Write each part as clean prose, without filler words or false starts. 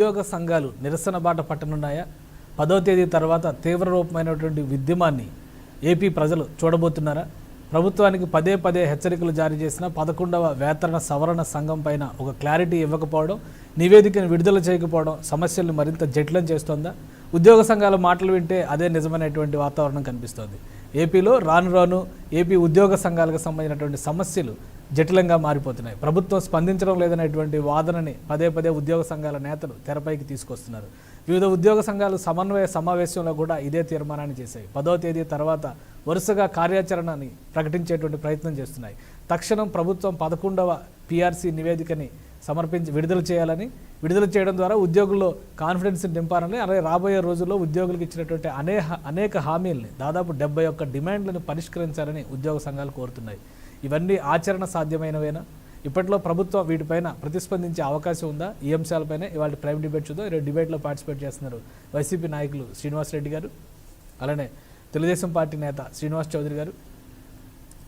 ఉద్యోగ సంఘాలు నిరసన బాట పట్టనున్నాయా? 10వ తేదీ తర్వాత తీవ్ర రూపమైనటువంటి ఉద్యమాన్ని ఏపీ ప్రజలు చూడబోతున్నారా? ప్రభుత్వానికి పదే పదే హెచ్చరికలు జారీ చేసిన 11వ వేతన సవరణ సంఘం పైన ఒక క్లారిటీ ఇవ్వకపోవడం, నివేదికను విడుదల చేయకపోవడం సమస్యలను మరింత జటిలం చేస్తోందా? ఉద్యోగ సంఘాల మాటలు వింటే అదే నిజమైనటువంటి వాతావరణం కనిపిస్తోంది. ఏపీలో రాను రాను ఏపీ ఉద్యోగ సంఘాలకు సంబంధించినటువంటి సమస్యలు జటిలంగా మారిపోతున్నాయి. ప్రభుత్వం స్పందించడం లేదనేటువంటి వాదనని పదే పదే ఉద్యోగ సంఘాల నేతలు తెరపైకి తీసుకొస్తున్నారు. వివిధ ఉద్యోగ సంఘాలు సమన్వయ సమావేశంలో కూడా ఇదే తీర్మానాన్ని చేశాయి. 10వ తేదీ తర్వాత వరుసగా కార్యాచరణని ప్రకటించేటువంటి ప్రయత్నం చేస్తున్నాయి. తక్షణం ప్రభుత్వం 11వ పిఆర్సీ నివేదికని విడుదల చేయాలని, విడుదల చేయడం ద్వారా ఉద్యోగుల్లో కాన్ఫిడెన్స్ నింపాలని, అలాగే రాబోయే రోజుల్లో ఉద్యోగులకు ఇచ్చినటువంటి అనేక హామీలని, దాదాపు 71 డిమాండ్లను పరిష్కరించాలని ఉద్యోగ సంఘాలు కోరుతున్నాయి. ఇవన్నీ ఆచరణ సాధ్యమైనవేనా? ఇప్పట్లో ప్రభుత్వం వీటిపైన ప్రతిస్పందించే అవకాశం ఉందా? ఈ అంశాలపైన ఇవాళ ప్రైమ్ డిబేట్ చూద్దాం. ఈరోజు డిబేట్లో పార్టిసిపేట్ చేస్తున్నారు వైసీపీ నాయకులు శ్రీనివాస్ రెడ్డి గారు, అలానే తెలుగుదేశం పార్టీ నేత శ్రీనివాస్ చౌదరి గారు,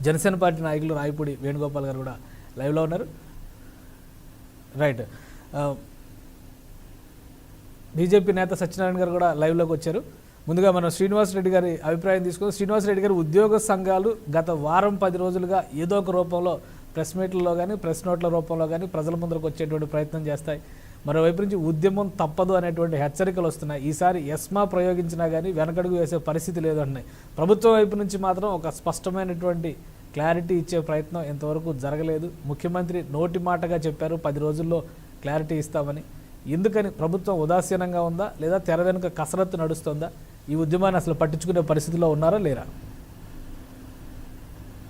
జనసేన పార్టీ నాయకులు రాయపూడి వేణుగోపాల్ గారు కూడా లైవ్లో ఉన్నారు. రైట్, బీజేపీ నేత సత్యనారాయణ గారు కూడా లైవ్లోకి వచ్చారు. ముందుగా మనం శ్రీనివాస్ రెడ్డి గారి అభిప్రాయం తీసుకుని, శ్రీనివాస్ రెడ్డి గారు, ఉద్యోగ సంఘాలు గత వారం 10 రోజులుగా ఏదో ఒక రూపంలో ప్రెస్ మీట్లలో కానీ ప్రెస్ నోట్ల రూపంలో కానీ ప్రజల ముందరకు వచ్చేటువంటి ప్రయత్నం చేస్తాయి. మరోవైపు నుంచి ఉద్యమం తప్పదు అనేటువంటి హెచ్చరికలు వస్తున్నాయి. ఈసారి ఎస్మా ప్రయోగించినా కానీ వెనకడుగు వేసే పరిస్థితి లేదు అంటున్నాయి. ప్రభుత్వం వైపు నుంచి మాత్రం ఒక స్పష్టమైనటువంటి క్లారిటీ ఇచ్చే ప్రయత్నం ఇంతవరకు జరగలేదు. ముఖ్యమంత్రి నోటి మాటగా చెప్పారు 10 రోజుల్లో క్లారిటీ ఇస్తామని. ఎందుకని ప్రభుత్వం ఉదాసీనంగా ఉందా, లేదా తెర వెనుక కసరత్తు నడుస్తుందా? ఈ ఉద్యమాన్ని అసలు పట్టించుకునే పరిస్థితిలో ఉన్నారా లేరా?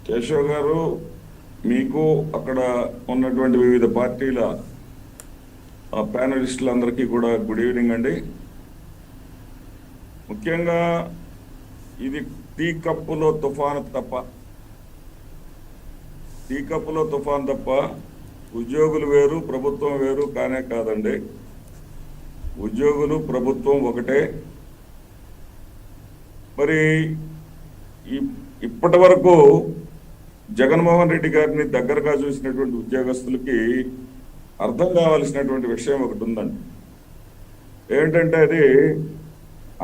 కేశవ్ గారు, మీకు అక్కడ ఉన్నటువంటి వివిధ పార్టీల ప్యానలిస్టులందరికీ కూడా గుడ్ ఈవినింగ్ అండి. ముఖ్యంగా ఇది టీ కప్పులో తుఫాను తప్ప ఉద్యోగులు వేరు, ప్రభుత్వం వేరు కానే కాదండి. ఉద్యోగులు ప్రభుత్వం ఒకటే. మరి ఇప్పటి వరకు జగన్మోహన్ రెడ్డి గారిని దగ్గరగా చూసినటువంటి ఉద్యోగస్తులకి అర్థం కావాల్సినటువంటి విషయం ఒకటి ఉందండి. ఏమిటంటే అది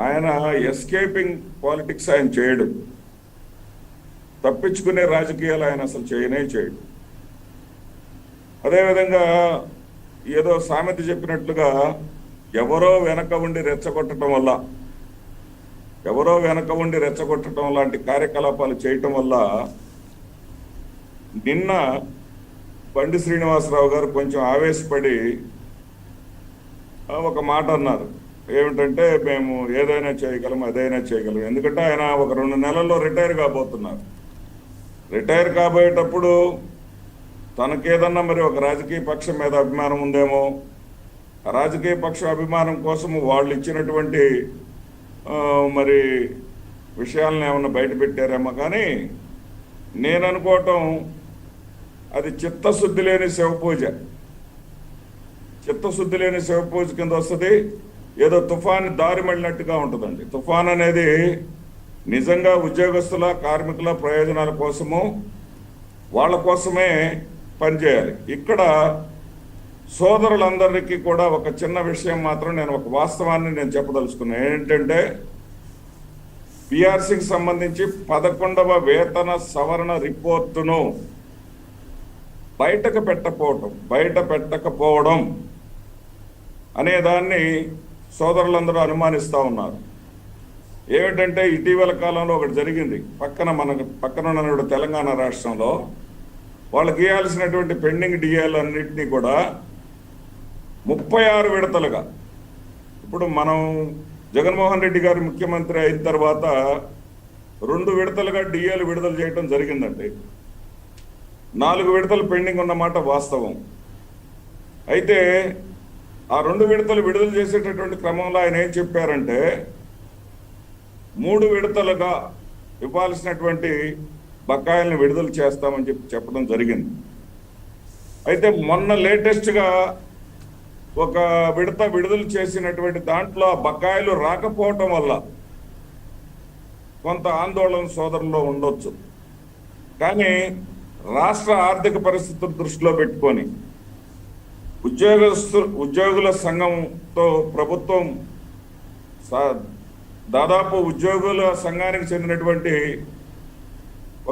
ఆయన ఎస్కేపింగ్ పాలిటిక్స్ ఆయన చేయడు, తప్పించుకునే రాజకీయాలు ఆయన అసలు చేయడు. అదేవిధంగా ఏదో సామెత చెప్పినట్లుగా ఎవరో వెనక ఉండి రెచ్చగొట్టడం లాంటి కార్యకలాపాలు చేయటం వల్ల నిన్న బండి శ్రీనివాసరావు గారు కొంచెం ఆవేశపడి ఒక మాట అన్నారు. ఏమిటంటే మేము ఏదైనా చేయగలం, అదైనా చేయగలం. ఎందుకంటే ఆయన ఒక 2 నెలల్లో రిటైర్ కాబోతున్నారు. రిటైర్ కాబోయేటప్పుడు తనకేదన్నా మరి ఒక రాజకీయ పక్షం మీద అభిమానం ఉందేమో, ఆ రాజకీయ పక్ష అభిమానం కోసం వాళ్ళు ఇచ్చినటువంటి మరి విషయాలను ఏమన్నా బయట పెట్టారేమో. కానీ నేను అనుకోవటం అది చిత్తశుద్ధి లేని శివపూజ కింద వస్తుంది. ఏదో తుఫాను దారి మళ్ళినట్టుగా ఉంటుందండి. తుఫాన్ అనేది నిజంగా ఉద్యోగస్తుల, కార్మికుల ప్రయోజనాల కోసము, వాళ్ళ కోసమే పనిచేయాలి. ఇక్కడ సోదరులందరికీ కూడా ఒక చిన్న విషయం మాత్రం, నేను ఒక వాస్తవాన్ని నేను చెప్పదలుచుకున్నాను. ఏంటంటే పిఆర్సీకి సంబంధించి 11వ వేతన సవరణ రిపోర్టును బయట పెట్టకపోవడం అనే దాన్ని సోదరులందరూ అనుమానిస్తూ ఉన్నారు. ఏమిటంటే ఇటీవల కాలంలో ఒకటి జరిగింది. పక్కన తెలంగాణ రాష్ట్రంలో వాళ్ళకి ఇవ్వాల్సినటువంటి పెండింగ్ డిఏలన్నింటినీ కూడా 36 విడతలుగా, ఇప్పుడు మనం జగన్మోహన్ రెడ్డి గారు ముఖ్యమంత్రి అయిన తర్వాత 2 విడతలుగా డిఏలు విడుదల చేయడం జరిగిందండి. 4 విడతలు పెండింగ్ ఉన్నమాట వాస్తవం. అయితే ఆ 2 విడతలు విడుదల చేసేటటువంటి క్రమంలో ఆయన ఏం చెప్పారంటే 3 విడతలుగా ఇవ్వాల్సినటువంటి బకాయిలను విడుదల చేస్తామని చెప్పడం జరిగింది. అయితే మొన్న లేటెస్ట్గా ఒక విడుదల చేసినటువంటి దాంట్లో ఆ బకాయిలు రాకపోవటం వల్ల కొంత ఆందోళన సోదరుల్లో ఉండొచ్చు. కానీ రాష్ట్ర ఆర్థిక పరిస్థితులు దృష్టిలో పెట్టుకొని ఉద్యోగుల సంఘంతో ప్రభుత్వం దాదాపు ఉద్యోగుల సంఘానికి చెందినటువంటి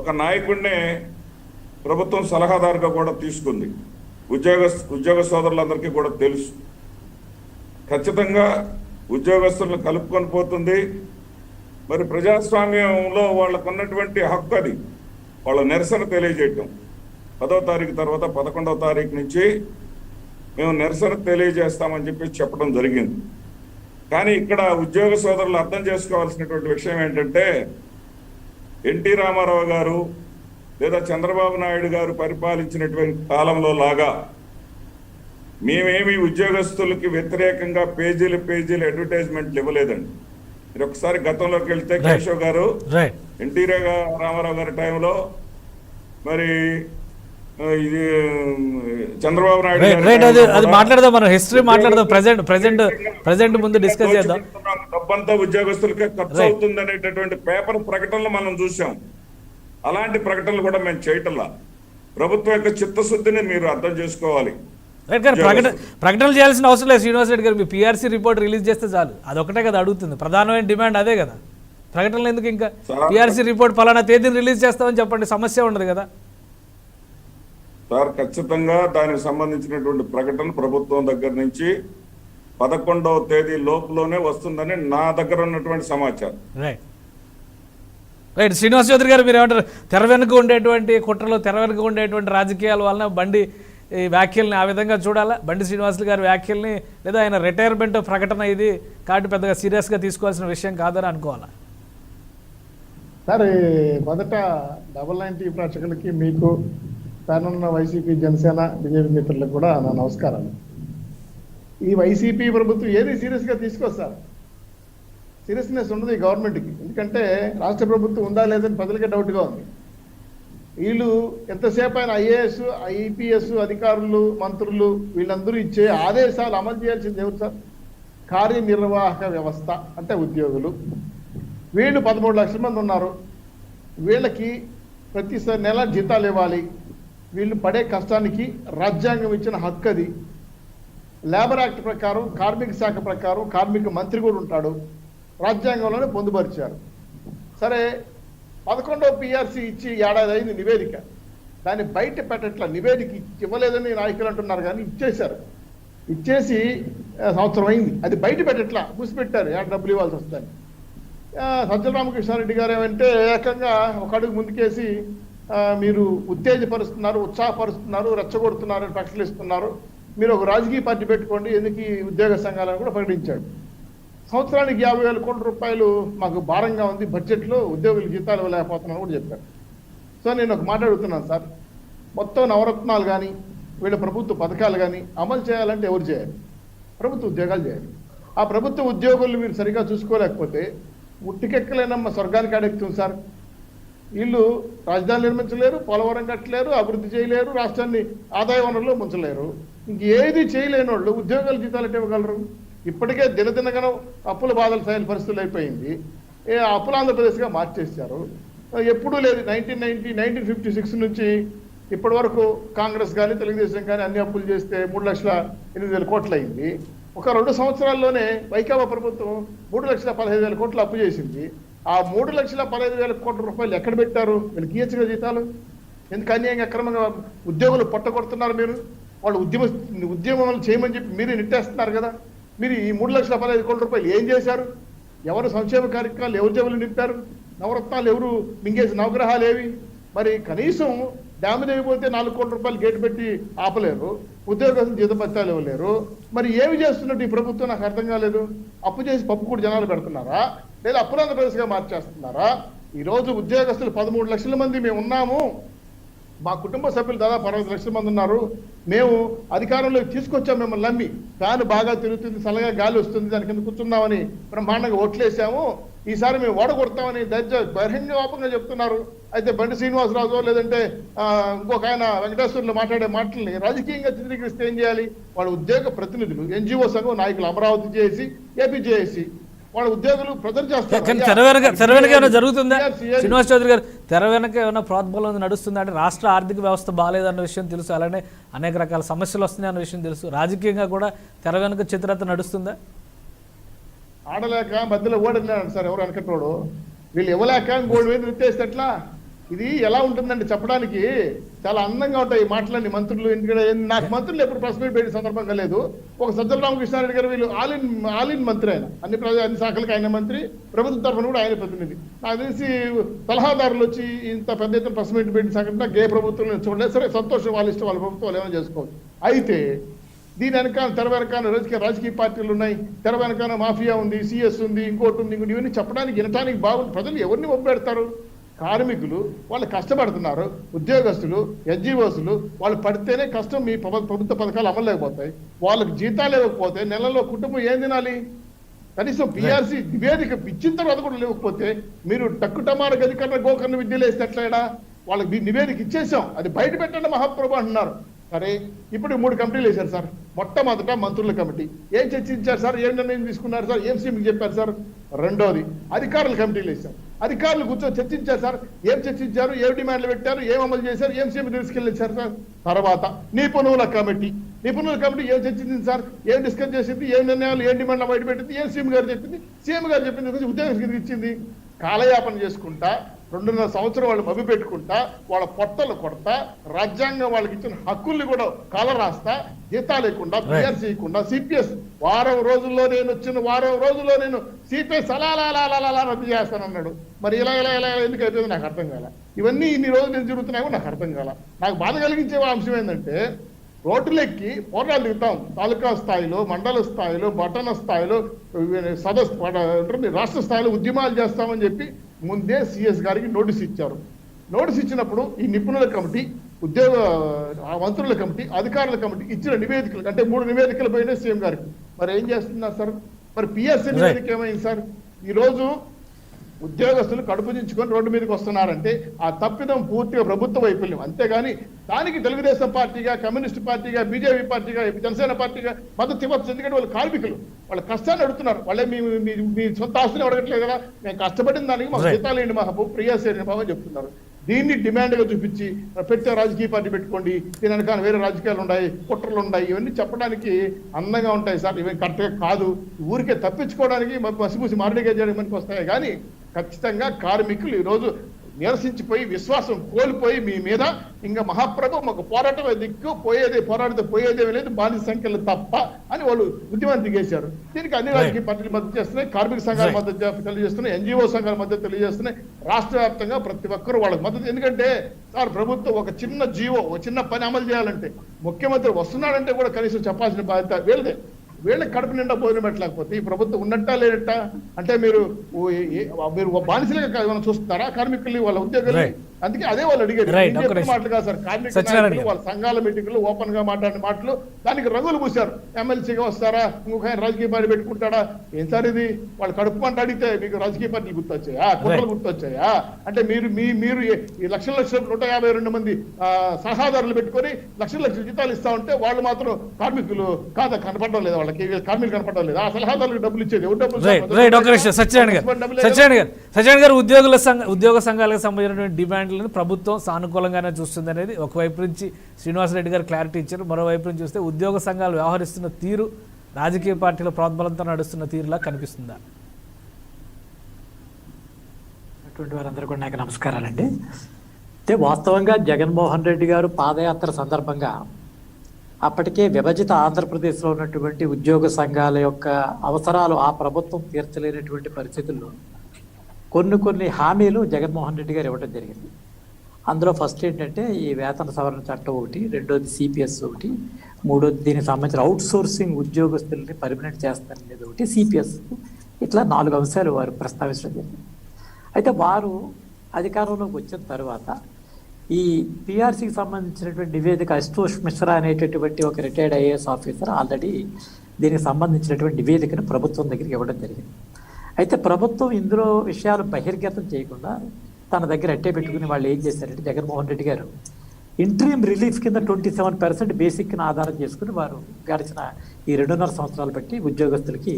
ఒక నాయకుడినే ప్రభుత్వం సలహాదారుగా కూడా తీసుకుంది. ఉద్యోగ సోదరులందరికీ కూడా తెలుసు. ఖచ్చితంగా ఉద్యోగస్తులను కలుపుకొని పోతుంది. మరి ప్రజాస్వామ్యంలో వాళ్ళకు ఉన్నటువంటి హక్కు అది, వాళ్ళ నిరసన తెలియజేయటం. 10వ తారీఖు తర్వాత 11వ తారీఖు నుంచి మేము నిరసన తెలియజేస్తామని చెప్పడం జరిగింది. కానీ ఇక్కడ ఉద్యోగ సోదరులు అర్థం చేసుకోవాల్సినటువంటి విషయం ఏంటంటే, ఎన్టీ రామారావు గారు లేదా చంద్రబాబు నాయుడు గారు పరిపాలించినటువంటి కాలంలో లాగా మేమేమి ఉద్యోగస్తులకి వ్యతిరేకంగా పేజీలు అడ్వర్టైజ్మెంట్లు ఇవ్వలేదండి. మీరు ఒకసారి గతంలోకి వెళ్తే కేశవ్ గారు ఎన్టీ రామారావు గారి టైంలో, మరి ఇది చంద్రబాబు నాయుడు అది మాట్లాడదాం, మనం హిస్టరీ మాట్లాడదాం. ప్రెసెంట్ ముందు డిస్కస్ చేద్దాం. డబ్బంతా ఉద్యోగస్తులకే ఖర్చు అవుతుంది అనేటటువంటి పేపర్ ప్రకటనలు మనం చూసాం. అలాంటి ప్రకటనలు కూడా మేము చేయటంలా. ప్రభుత్వం యొక్క చిత్తశుద్ధిని మీరు అర్థం చేసుకోవాలి. ప్రకటనలు చేయాల్సిన అవసరం లేదు శ్రీనివాస్ రెడ్డి గారు. మీ పిఆర్సీ రిపోర్ట్ రిలీజ్ చేస్తే చాలు. అదొకటే కదా అడుగుతుంది, ప్రధానమైన డిమాండ్ అదే కదా. ప్రకటనలు ఎందుకు? ఇంకా పిఆర్సీ రిపోర్ట్ పలానా తేదీని రిలీజ్ చేస్తామని చెప్పండి, సమస్య ఉండదు కదా సార్. ఖచ్చితంగా దానికి సంబంధించినటువంటి ప్రకటన ప్రభుత్వం దగ్గర నుంచి 11వ తేదీ లోపులోనే వస్తుందని నా దగ్గర ఉన్నటువంటి సమాచారం. రైట్ శ్రీనివాస్ చౌదరి గారు, మీరు ఏమంటారు? తెర వెనుక ఉండేటువంటి కుట్రలు, తెర వెనుక ఉండేటువంటి రాజకీయాల వలన బండి ఈ వ్యాఖ్యల్ని ఆ విధంగా చూడాలా? బండి శ్రీనివాసులు గారి వ్యాఖ్యల్ని, లేదా ఆయన రిటైర్మెంట్ ప్రకటన ఇది కాబట్టి పెద్దగా సీరియస్గా తీసుకోవాల్సిన విషయం కాదని అనుకోవాలా? సరే, మొదట 99 ప్రేక్షకులకి, మీకు తానున్న వైసీపీ, జనసేన, బీజేపీ మిత్రులకు కూడా నా నమస్కారాలు. ఈ వైసీపీ ప్రభుత్వం ఏది సీరియస్గా తీసుకోస్తారు. సీరియస్నెస్ ఉండదు ఈ గవర్నమెంట్కి. ఎందుకంటే రాష్ట్ర ప్రభుత్వం ఉందా లేదని ప్రజలకే డౌట్గా ఉంది. వీళ్ళు ఎంతసేపు అయినా ఐఏఎస్, ఐపీఎస్ అధికారులు, మంత్రులు వీళ్ళందరూ ఇచ్చే ఆదేశాలు అమలు చేయాల్సింది ఎవరు సార్? కార్యనిర్వాహక వ్యవస్థ అంటే ఉద్యోగులు. వీళ్ళు 13 లక్షల మంది ఉన్నారు. వీళ్ళకి ప్రతి నెల జీతాలు ఇవ్వాలి. వీళ్ళు పడే కష్టానికి రాజ్యాంగం ఇచ్చిన హక్కు అది. లేబర్ యాక్ట్ ప్రకారం, కార్మిక శాఖ ప్రకారం కార్మిక మంత్రి కూడా ఉంటాడు. రాజ్యాంగంలోనే పొందుపరిచారు. సరే, 11వ పిఆర్సీ ఇచ్చి ఏడాది అయింది నివేదిక. దాన్ని బయట పెట్టట్ల. నివేదిక ఇవ్వలేదని నాయకులు అంటున్నారు, కానీ ఇచ్చేశారు. ఇచ్చేసి సంవత్సరం అయింది, అది బయట పెట్టట్లా, మూసిపెట్టారు. డబ్బులు ఇవ్వాల్సి వస్తుంది. సజ్జల రామకృష్ణారెడ్డి గారు ఏమంటే ఏకంగా ఒక అడుగు ముందుకేసి మీరు ఉత్తేజపరుస్తున్నారు, ఉత్సాహపరుస్తున్నారు, రెచ్చగొడుతున్నారని ప్రకటిస్తున్నారు. మీరు ఒక రాజకీయ పార్టీ పెట్టుకోండి, ఎందుకు ఈ ఉద్యోగ సంఘాలను కూడా ప్రకటించాడు. సంవత్సరానికి 50,000 కోట్ల రూపాయలు మాకు భారంగా ఉంది, బడ్జెట్లో ఉద్యోగులు జీతాలు ఇవ్వలేకపోతున్నాను కూడా చెప్పారు. సో నేను ఒక మాట అడుగుతున్నాను సార్, మొత్తం నవరత్నాలు కానీ వీళ్ళ ప్రభుత్వ పథకాలు కానీ అమలు చేయాలంటే ఎవరు చేయాలి? ప్రభుత్వ ఉద్యోగాలు చేయాలి. ఆ ప్రభుత్వ ఉద్యోగులు మీరు సరిగా చూసుకోలేకపోతే ఉట్టికెక్కలేనమ్మ స్వర్గానికి అడెక్కుతుంది సార్. వీళ్ళు రాజధాని నిర్మించలేరు, పోలవరం కట్టలేరు, అభివృద్ధి చేయలేరు, రాష్ట్రాన్ని ఆదాయ వనరులు ముంచలేరు. ఇంకేది చేయలేని వాళ్ళు ఉద్యోగాలు జీతాలు అంటే ఇవ్వగలరు? ఇప్పటికే దినదినగనం అప్పుల బాధలు సాయని పరిస్థితులు అయిపోయింది. అప్పుల ఆంధ్రప్రదేశ్గా మార్చేశారు. ఎప్పుడూ లేదు. 1956 నుంచి ఇప్పటి వరకు కాంగ్రెస్ కానీ తెలుగుదేశం కానీ అన్ని అప్పులు చేస్తే 3,08,000 కోట్లు అయింది. ఒక 2 సంవత్సరాల్లోనే వైకాపా ప్రభుత్వం 3,15,000 కోట్లు అప్పు చేసింది. ఆ 3,15,000 కోట్ల రూపాయలు ఎక్కడ పెట్టారు? వీళ్ళకి ఇయ్యచ్చుగా జీతాలు. ఎందుకు అన్యాయంగా అక్రమంగా ఉద్యోగులు పట్టగొడుతున్నారు? మీరు వాళ్ళు ఉద్యమాలు చేయమని చెప్పి మీరు నెట్టేస్తున్నారు కదా. మీరు ఈ 3,15,000 కోట్ల రూపాయలు ఏం చేశారు? ఎవరు సంక్షేమ కార్యక్రమాలు ఎవరు జేబులు నింపారు? నవరత్నాలు ఎవరు మింగేసి నవగ్రహాలు ఏవి? మరి కనీసం డ్యాము తెగిపోతే 4 కోట్ల రూపాయలు గేటు పెట్టి ఆపలేరు, ఉద్యోగస్తులు జీతభత్యాలు ఇవ్వలేరు. మరి ఏమి చేస్తున్నట్టు ఈ ప్రభుత్వం నాకు అర్థం కాలేదు. అప్పు చేసి పప్పు కూడా జనాలు పెడుతున్నారా, లేదా అప్పులాంధ్రప్రదేశ్గా మార్చేస్తున్నారా? ఈరోజు ఉద్యోగస్తులు 13 లక్షల మంది మేము ఉన్నాము. మా కుటుంబ సభ్యులు దాదాపు 60 లక్షల మంది ఉన్నారు. మేము అధికారంలోకి తీసుకొచ్చాము మిమ్మల్ని నమ్మి. ఫ్యాన్ బాగా తిరుగుతుంది, చల్లగా గాలి వస్తుంది, దాని కింద కూర్చుందామని బ్రహ్మాండంగా ఓట్లేసాము. ఈసారి మేము ఓడగొడతామని బహిరంగంగా చెప్తున్నారు. అయితే బండి శ్రీనివాసరావు లేదంటే ఇంకొక ఆయన వెంకటేశ్వర్లు మాట్లాడే మాటల్ని రాజకీయంగా చిత్రీకరిస్తే ఏం చేయాలి? వాళ్ళ ఉద్యోగ ప్రతినిధులు, ఎన్జిఓ సంఘం నాయకులు, అమరావతి చేసి, ఏపీ చేసి వాళ్ళ ఉద్యోగులు ప్రెజర్ చేస్తారు. కానీ అయ్యా, తెర వెనక ఏమైనా జరుగుతుందా CRC శ్రీనివాస్ చౌదరి గారు? తెర వెనక ఏమైనా ప్రోద్బలం నడుస్తుందా? అంటే రాష్ట్ర ఆర్థిక వ్యవస్థ బాగాలేదన్న విషయం తెలుసు, అలానే అనేక రకాల సమస్యలు వస్తున్నాయి అన్న విషయం తెలుసు. రాజకీయంగా కూడా తెర వెనక చిత్రత నడుస్తుందా? ఆడలేక మధ్యలో ఓడినాడు సార్ ఎవరు వెనకటోడు. వీళ్ళు ఇవ్వలేక గోల్డ్ మీద నృత్యేస్తే ఎట్లా? ఇది ఎలా ఉంటుందండి చెప్పడానికి చాలా అందంగా ఉంటాయి ఈ మాటలన్నీ. మంత్రులు ఎందుకంటే నాకు మంత్రులు ఎప్పుడు ప్రెస్ మీట్ పెట్టే సందర్భంగా లేదు. ఒక సజ్జల రామకృష్ణారెడ్డి గారు వీళ్ళు ఆల్ ఇన్ మంత్రి, ఆయన అన్ని శాఖలకు ఆయన మంత్రి, ప్రభుత్వం తరఫున కూడా ఆయన ప్రతినిధి. నాకు తెలిసి సలహాదారులు వచ్చి ఇంత పెద్ద ఎత్తున ప్రెస్ మీట్ పెట్టిన సంఘటన ఏ ప్రభుత్వం చూడలేదు. సరే సంతోషం, వాళ్ళ ఇష్టం, వాళ్ళ ప్రభుత్వం వాళ్ళు ఏమైనా చేసుకోవచ్చు. అయితే దీని వెనకాల తెర వెనకాల రాజకీయ పార్టీలు ఉన్నాయి, తెర వెనకాల మాఫియా ఉంది, సిఎస్ ఉంది, ఇంకోటి ఉంది, ఇంకోటి ఇవన్నీ చెప్పడానికి వినటానికి బాగుంది. ప్రజలు ఎవరిని ఒప్పెడతారు? కార్మికులు వాళ్ళు కష్టపడుతున్నారు, ఉద్యోగస్తులు, ఎన్జిఓసులు వాళ్ళు పడితేనే కష్టం మీ ప్రభుత్వ పథకాలు అమలు లేకపోతాయి. వాళ్ళకి జీతాలు ఇవ్వకపోతే నెలలో కుటుంబం ఏం తినాలి? కనీసం పిఆర్సీ నివేదిక ఇచ్చిన తర్వాత కూడా లేకపోతే మీరు టక్కుటమార గదికన్నా గోకర్ణ విద్యలు వేస్తే ఎట్లా? వాళ్ళకి నివేదిక ఇచ్చేసాం, అది బయట పెట్టండి మహాప్రభు అంటున్నారు. సరే, ఇప్పుడు 3 కమిటీలు వేశారు సార్. మొట్టమొదట మంత్రుల కమిటీ ఏం చర్చించారు సార్? ఏం నిర్ణయం తీసుకున్నారు సార్? ఏం సీఎంకి చెప్పారు సార్? రెండోది అధికారుల కమిటీలు వేశారు. అధికారులు కూర్చొని చర్చించారు సార్. ఏం చర్చించారు? ఏం డిమాండ్లు పెట్టారు? ఏం అమలు చేశారు? ఏం సీఎం తీసుకెళ్ళించారు సార్? తర్వాత నిపుణుల కమిటీ ఏం చర్చించింది సార్? ఏం డిస్కస్ చేసింది? ఏం నిర్ణయాలు, ఏం డిమాండ్లు బయట పెట్టింది? ఏం సీఎం గారు చెప్పింది? సీఎం గారు చెప్పింది ఉద్యోగం ఇచ్చింది. కాలయాపన చేసుకుంటా 2.5 సంవత్సరం వాళ్ళు మభి పెట్టుకుంటా, వాళ్ళ పొట్టలు కొడతా, రాజ్యాంగం వాళ్ళకి ఇచ్చిన హక్కుల్ని కూడా కాల రాస్తా, జీతాలు లేకుండా, పిఆర్సీ ఇవ్వకుండా, సిపిఎస్ వారం రోజుల్లో నేను సిపిఎస్ అలా రద్దు చేస్తానన్నాడు. మరి ఇలా ఎందుకు అయిపోయింది నాకు అర్థం కాల. ఇవన్నీ ఇన్ని రోజులు నేను జరుగుతున్నాయో నాకు అర్థం కాల. నాకు బాధ కలిగించే అంశం ఏంటంటే రోడ్లెక్కి పోరాటాలు దిగుతాం. తాలూకా స్థాయిలో, మండల స్థాయిలో, పట్టణ స్థాయిలో, రాష్ట్ర స్థాయిలో ఉద్యమాలు చేస్తామని చెప్పి ముందే సిఎస్ గారికి నోటీస్ ఇచ్చారు. నోటీస్ ఇచ్చినప్పుడు ఈ నిపుణుల కమిటీ, మంత్రుల కమిటీ, అధికారుల కమిటీ ఇచ్చిన నివేదికలు అంటే 3 నివేదికలు పోయినాయి సీఎం గారికి. మరి ఏం చేస్తున్నారు సార్? మరి పిఎస్సీ నివేదిక ఏమైంది సార్? ఈరోజు ఉద్యోగస్తులు కడుపు దించుకొని రోడ్డు మీదకి వస్తున్నారంటే ఆ తప్పిదం పూర్తిగా ప్రభుత్వ వైఫల్యం. అంతేగాని దానికి తెలుగుదేశం పార్టీగా, కమ్యూనిస్ట్ పార్టీగా, బీజేపీ పార్టీగా, జనసేన పార్టీగా మద్దతు ఇవ్వచ్చు. ఎందుకంటే వాళ్ళు కార్మికులు, వాళ్ళ కష్టాన్ని అడుగుతున్నారు. వాళ్ళే మీ సొంత ఆస్తులు అడగట్లేదు కదా, మేము కష్టపడిన దానికి మాకు జీతాలు ఏంటి, మా ప్రియాసేని బాబు చెప్తున్నారు. దీన్ని డిమాండ్గా చూపించి పెట్టే రాజకీయ పార్టీ పెట్టుకోండి, దీని వెనకాల వేరే రాజకీయాలు ఉన్నాయి, కుట్రలు ఉన్నాయి, ఇవన్నీ చెప్పడానికి అందంగా ఉంటాయి సార్. ఇవన్నీ కరెక్ట్గా కాదు. ఊరికే తప్పించుకోవడానికి మసిమూసి మారడిగా చేయడానికి మనకి వస్తాయి. కానీ ఖచ్చితంగా కార్మికులు ఈరోజు నిరసించిపోయి, విశ్వాసం కోల్పోయి మీ మీద ఇంకా మహాప్రభు మాకు పోరాటం దిక్కు, పోరాడితే పోయేదేమీ లేదు, బానిస సంఖ్యలు తప్ప అని వాళ్ళు ఉద్యమాన్ని దిగేశారు. దీనికి అన్ని రాజకీయ పార్టీలు మద్దతు చేస్తున్నాయి, కార్మిక సంఘాల మద్దతు తెలియజేస్తున్నాయి, ఎన్జిఓ సంఘాల మద్దతు తెలియజేస్తున్నాయి, రాష్ట్ర వ్యాప్తంగా ప్రతి ఒక్కరు వాళ్ళకి మద్దతు. ఎందుకంటే సార్ ప్రభుత్వం ఒక చిన్న జీవో, ఒక చిన్న పని అమలు చేయాలంటే ముఖ్యమంత్రి వస్తున్నాడంటే కూడా కనీసం చెప్పాల్సిన బాధ్యత వీళ్ళదే. వీళ్ళకి కడుపు నిండా భోజనం పెట్టలేకపోతే ఈ ప్రభుత్వం ఉన్నట్టా లేనట్టా? అంటే మీరు బానిసలుగా ఏమైనా చూస్తున్నారా కార్మికుల్ని, వాళ్ళ ఉద్యోగులు? అందుకే అదే వాళ్ళు అడిగేది మాటలు కాదు సార్. కార్మిక నాయకులు వాళ్ళ సంఘాల మీటింగ్లు ఓపెన్ గా మాట్లాడిన మాటలు దానికి రంగులు పూశారు. ఎమ్మెల్సీగా వస్తారా, ఇంకొక రాజకీయ పార్టీ పెట్టుకుంటాడా? ఏం సార్ ఇది? వాళ్ళు కడుపు పంట అడిగితే మీకు రాజకీయ పార్టీలు గుర్తొచ్చాయా, కుట్రలు గుర్తొచ్చాయా? అంటే మీరు ఈ లక్షల 152 మంది సలహాదారులు పెట్టుకొని లక్షల జీతాలు ఇస్తా ఉంటే వాళ్ళు మాత్రం కార్మికులు కాదా కనపడడం లేదు, వాళ్ళకి కార్మికులు కనపడడం లేదు. ఆ సలహాదారులకు డబ్బులు ఇచ్చేది సత్యనారాయణ గారు, ఉద్యోగ సంఘాలకు సంబంధించినటువంటి డిమాండ్లను ప్రభుత్వం సానుకూలంగానే చూస్తుంది అనేది ఒకవైపు నుంచి శ్రీనివాసరెడ్డి గారు క్లారిటీ ఇచ్చారు. మరోవైపు నుంచి చూస్తే ఉద్యోగ సంఘాలు వ్యవహరిస్తున్న తీరు రాజకీయ పార్టీల ప్రోద్బలంతో నడుస్తున్న తీరులా కనిపిస్తుందా? అటువంటి వారందరూ కూడా నాకు నమస్కారాలండి. అయితే వాస్తవంగా జగన్మోహన్ రెడ్డి గారు పాదయాత్ర సందర్భంగా అప్పటికే విభజిత ఆంధ్రప్రదేశ్లో ఉన్నటువంటి ఉద్యోగ సంఘాల యొక్క అవసరాలు ఆ ప్రభుత్వం తీర్చలేనటువంటి పరిస్థితుల్లో కొన్ని హామీలు జగన్మోహన్ రెడ్డి గారు ఇవ్వడం జరిగింది. అందులో ఫస్ట్ ఏంటంటే ఈ వేతన సవరణ చట్టం ఒకటి, రెండోది సిపిఎస్ ఒకటి, మూడోది దీనికి సంబంధించిన అవుట్ సోర్సింగ్ ఉద్యోగస్తుల్ని పర్మనెంట్ చేస్తారనేది ఒకటి, సిపిఎస్, ఇట్లా 4 అంశాలు వారు ప్రస్తావించడం జరిగింది. అయితే వారు అధికారంలోకి వచ్చిన తర్వాత ఈ పిఆర్సీకి సంబంధించినటువంటి నివేదిక అశుతోష్ మిశ్రా అనేటటువంటి ఒక రిటైర్డ్ ఐఏఎస్ ఆఫీసర్ ఆల్రెడీ దీనికి సంబంధించినటువంటి నివేదికను ప్రభుత్వం దగ్గరికి ఇవ్వడం జరిగింది. అయితే ప్రభుత్వం ఇందులో విషయాలు బహిర్గతం చేయకుండా తన దగ్గర అట్టే పెట్టుకుని వాళ్ళు ఏం చేశారంటే జగన్మోహన్ రెడ్డి గారు ఇంట్రీమ్ రిలీఫ్ కింద 27% బేసిక్ని ఆధారం చేసుకుని వారు గడిచిన ఈ 2.5 సంవత్సరాలు బట్టి ఉద్యోగస్తులకి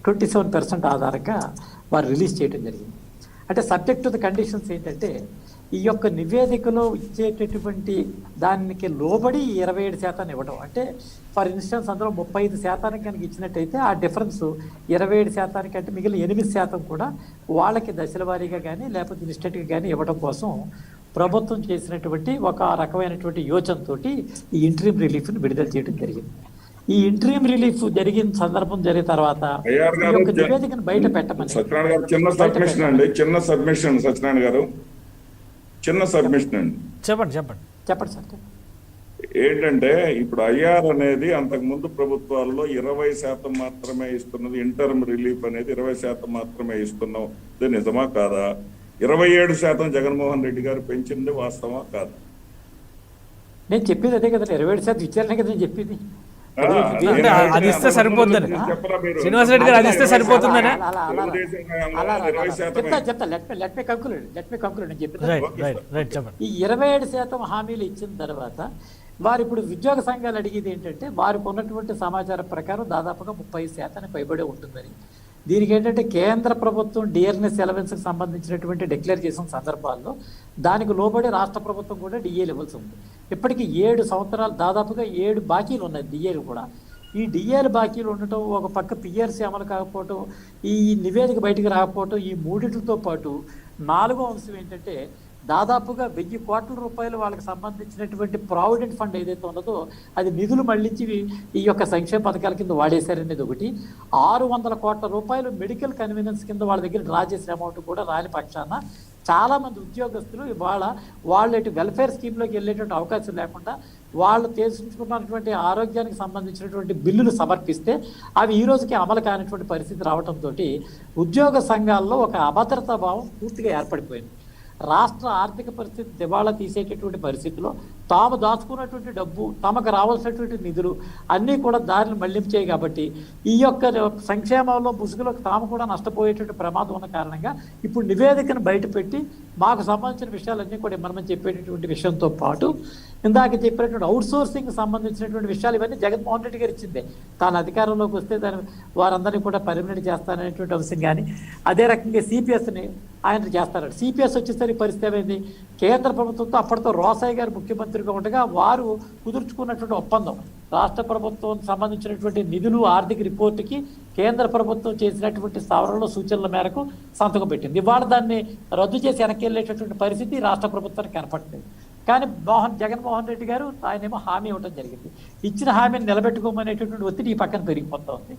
27% ఆధారంగా వారు రిలీజ్ చేయడం జరిగింది. అంటే సబ్జెక్ట్ టు ద కండిషన్స్ ఏంటంటే ఈ యొక్క నివేదికలో ఇచ్చేటటువంటి దానికి లోబడి 27% ఇవ్వడం. అంటే ఫర్ ఇన్స్టెన్స్ అందులో 35% కనుక ఇచ్చినట్టయితే ఆ డిఫరెన్స్ 27% అంటే మిగిలిన 8% కూడా వాళ్ళకి దశల వారీగా కానీ లేకపోతే ఇన్స్టెంట్గా కానీ ఇవ్వడం కోసం ప్రభుత్వం చేసినటువంటి ఒక రకమైనటువంటి యోచనతోటి ఈ ఇంట్రీమ్ రిలీఫ్ని విడుదల చేయడం జరిగింది. ఈ ఇంట్రీమ్ రిలీఫ్ జరిగిన సందర్భం జరిగిన తర్వాత ఈ యొక్క నివేదికను బయట పెట్టమని సత్యనారాయణ గారు చిన్న సబ్మిషన్ అండి, చిన్న సబ్మిషన్ సత్యనారాయణ గారు, చిన్న సబ్మిషన్ అండి. చెప్పండి సార్. ఏంటంటే ఇప్పుడు ఐఆర్ అనేది అంతకు ముందు ప్రభుత్వాల్లో 20% మాత్రమే ఇస్తున్నది. ఇంటర్మ్ రిలీఫ్ అనేది 20% మాత్రమే ఇస్తున్నాం. ఇది నిజమా కాదా? 27% జగన్మోహన్ రెడ్డి గారు పెంచింది వాస్తవా కాదా? నేను చెప్పేది అదే కదా, 27% ఇచ్చారనే కదా నేను చెప్పింది. అది ఇస్తే సరిపోతుందని శ్రీనివాసరెడ్డి గారు, అది ఇస్తే సరిపోతుందని చెప్తా. లెట్ మీ కంక్లూడ్ నేను చెప్పిన ఈ 27% హామీలు ఇచ్చిన తర్వాత వారు ఇప్పుడు ఉద్యోగ సంఘాలు అడిగేది ఏంటంటే వారికి ఉన్నటువంటి సమాచారం ప్రకారం దాదాపుగా 30% పైబడి ఉంటుందని. దీనికి ఏంటంటే కేంద్ర ప్రభుత్వం డియర్నెస్ అలవెన్స్కి సంబంధించినటువంటి డిక్లేర్ చేసిన సందర్భాల్లో దానికి లోబడి రాష్ట్ర ప్రభుత్వం కూడా డిఏలు ఇవ్వాల్సి ఉంది. ఇప్పటికీ 7 సంవత్సరాలు దాదాపుగా 7 బాకీలు ఉన్నాయి డిఏలు కూడా. ఈ డిఏలు బాకీలు ఉండటం, ఒక పక్క పిఆర్సీ అమలు కాకపోవటం, ఈ నివేదిక బయటకు రాకపోవటం, ఈ మూడింటితో పాటు 4వ అంశం ఏంటంటే దాదాపుగా 1000 కోట్ల రూపాయలు వాళ్ళకి సంబంధించినటువంటి ప్రావిడెంట్ ఫండ్ ఏదైతే ఉన్నదో అది నిధులు మళ్లించి ఈ యొక్క సంక్షేమ పథకాల కింద వాడేశారనేది ఒకటి. 600 కోట్ల రూపాయలు మెడికల్ కన్వీనియన్స్ కింద వాళ్ళ దగ్గర డ్రా చేసిన అమౌంట్ కూడా రాని పక్షాన చాలామంది ఉద్యోగస్తులు ఇవాళ వాళ్ళు వెల్ఫేర్ స్కీమ్లోకి వెళ్ళేటువంటి అవకాశం లేకుండా వాళ్ళు తీసుకున్నటువంటి ఆరోగ్యానికి సంబంధించినటువంటి బిల్లులు సమర్పిస్తే అవి ఈ రోజుకి అమలు కానిటువంటి పరిస్థితి రావడంతో ఉద్యోగ సంఘాల్లో ఒక అభద్రతా భావం పూర్తిగా ఏర్పడిపోయింది. రాష్ట్ర ఆర్థిక పరిస్థితి దివాళా తీసేటటువంటి పరిస్థితిలో తాము దాచుకున్నటువంటి డబ్బు, తమకు రావాల్సినటువంటి నిధులు అన్నీ కూడా దారిని మళ్లించాయి. కాబట్టి ఈ యొక్క సంక్షేమంలో ముసుగులోకి తాము కూడా నష్టపోయేటువంటి ప్రమాదం ఉన్న కారణంగా ఇప్పుడు నివేదికను బయటపెట్టి మాకు సంబంధించిన విషయాలన్నీ కూడా మనం చెప్పేటటువంటి విషయంతో పాటు ఇందాక చెప్పినటువంటి అవుట్ సోర్సింగ్ సంబంధించినటువంటి విషయాలు ఇవన్నీ జగన్మోహన్ రెడ్డి గారు ఇచ్చిందే. తాను అధికారంలోకి వస్తే దాని వారందరినీ కూడా పర్మినెంట్ చేస్తారనేటువంటి అంశం కానీ అదే రకంగా సిపిఎస్ని ఆయన చేస్తారు. సిపిఎస్ వచ్చేసరికి పరిస్థితి ఏమైంది? కేంద్ర ప్రభుత్వంతో అప్పటితో రోసయ్య గారు ముఖ్యమంత్రిగా ఉండగా వారు కుదుర్చుకున్నటువంటి ఒప్పందం రాష్ట్ర ప్రభుత్వం సంబంధించినటువంటి నిధులు ఆర్థిక రిపోర్టుకి కేంద్ర ప్రభుత్వం చేసినటువంటి సవరణల సూచనల మేరకు సంతకం పెట్టింది. ఇవాళ దాన్ని రద్దు చేసి వెనక్కి వెళ్ళేటటువంటి పరిస్థితి రాష్ట్ర ప్రభుత్వానికి కనపడుతుంది. కానీ జగన్మోహన్ రెడ్డి గారు ఆయనేమో హామీ ఇవ్వడం జరిగింది. ఇచ్చిన హామీని నిలబెట్టుకోమనేటటువంటి ఒత్తిడి ఈ పక్కన పెరిగిపోతూ ఉంది.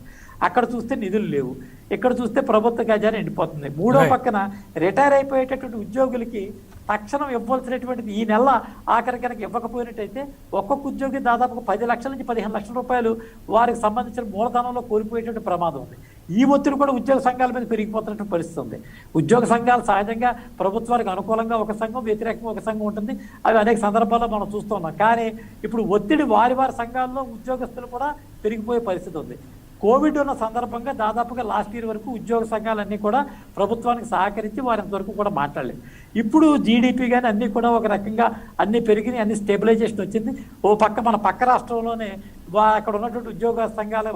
అక్కడ చూస్తే నిధులు లేవు, ఇక్కడ చూస్తే ప్రభుత్వ ఖజానా ఎండిపోతుంది. మూడో పక్కన రిటైర్ అయిపోయేటటువంటి ఉద్యోగులకి తక్షణం ఇవ్వాల్సినటువంటిది ఈ నెల ఆఖరి కనుక ఇవ్వకపోయినట్టయితే ఒక్కొక్క ఉద్యోగి దాదాపు 10 లక్షల నుంచి 15 లక్షల రూపాయలు వారికి సంబంధించిన మూలధనంలో కోల్పోయేటువంటి ప్రమాదం ఉంది. ఈ ఒత్తిడి కూడా ఉద్యోగ సంఘాల మీద పెరిగిపోతున్నటువంటి పరిస్థితి ఉంది. ఉద్యోగ సంఘాలు సహజంగా ప్రభుత్వానికి అనుకూలంగా ఒక సంఘం, వ్యతిరేకంగా ఒక సంఘం ఉంటుంది. అవి అనేక సందర్భాల్లో మనం చూస్తున్నాం. కానీ ఇప్పుడు ఒత్తిడి వారి సంఘాల్లో ఉద్యోగస్తులు కూడా పెరిగిపోయే పరిస్థితి ఉంది. కోవిడ్ ఉన్న సందర్భంగా దాదాపుగా లాస్ట్ ఇయర్ వరకు ఉద్యోగ సంఘాలన్నీ కూడా ప్రభుత్వానికి సహకరించి వారింతవరకు కూడా మాట్లాడలేదు. ఇప్పుడు జీడిపి కానీ అన్నీ కూడా ఒక రకంగా అన్నీ పెరిగినాయి, అన్ని స్టెబిలైజేషన్ వచ్చింది. ఓ పక్క మన పక్క రాష్ట్రంలోనే అక్కడ ఉన్నటువంటి ఉద్యోగ సంఘాల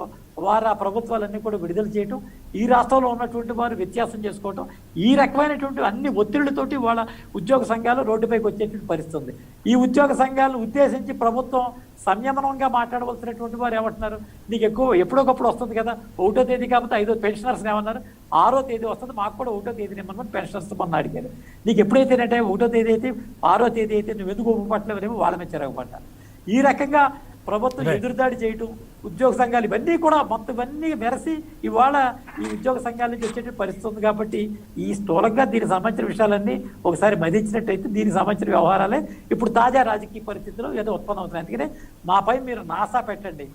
వారు ఆ ప్రభుత్వాలన్నీ కూడా విడుదల చేయటం, ఈ రాష్ట్రంలో ఉన్నటువంటి వారు వ్యత్యాసం చేసుకోవటం, ఈ రకమైనటువంటి అన్ని ఒత్తిళ్లతోటి వాళ్ళ ఉద్యోగ సంఘాలు రోడ్డుపైకి వచ్చేటువంటి పరిస్థితి ఉంది. ఈ ఉద్యోగ సంఘాలను ఉద్దేశించి ప్రభుత్వం సంయమనంగా మాట్లాడవలసినటువంటి వారు ఏమంటున్నారు? నీకు ఎప్పుడొకప్పుడు వస్తుంది కదా, 1వ తేదీ కాబట్టి 5వ పెన్షనర్స్ ఏమన్నారు, 6వ తేదీ వస్తుంది, మాకు కూడా 1వ తేదీ ఏమన్నా పెన్షనర్స్ మొన్న అడిగారు. నీకు ఎప్పుడైతేనంటే 1వ తేదీ అయితే 6వ తేదీ అయితే నువ్వు ఎందుకు ఒప్పుపట్టలేవనేమో వాళ్ళ మీద చిరగబడ్డారు. ఈ రకంగా ప్రభుత్వం ఎదురుదాడి చేయటం, ఉద్యోగ సంఘాలు ఇవన్నీ కూడా మొత్తం ఇవన్నీ మెరసి ఇవాళ ఈ ఉద్యోగ సంఘాల నుంచి వచ్చే పరిస్థితి ఉంది. కాబట్టి ఈ స్థూలంగా దీనికి సంబంధించిన విషయాలన్నీ ఒకసారి మదించినట్టయితే దీనికి సంబంధించిన వ్యవహారాలే ఇప్పుడు తాజా రాజకీయ పరిస్థితుల్లో ఏదో ఉత్పన్నం అవుతుంది. అందుకనే మాపై మీరు నాసా పెట్టండి,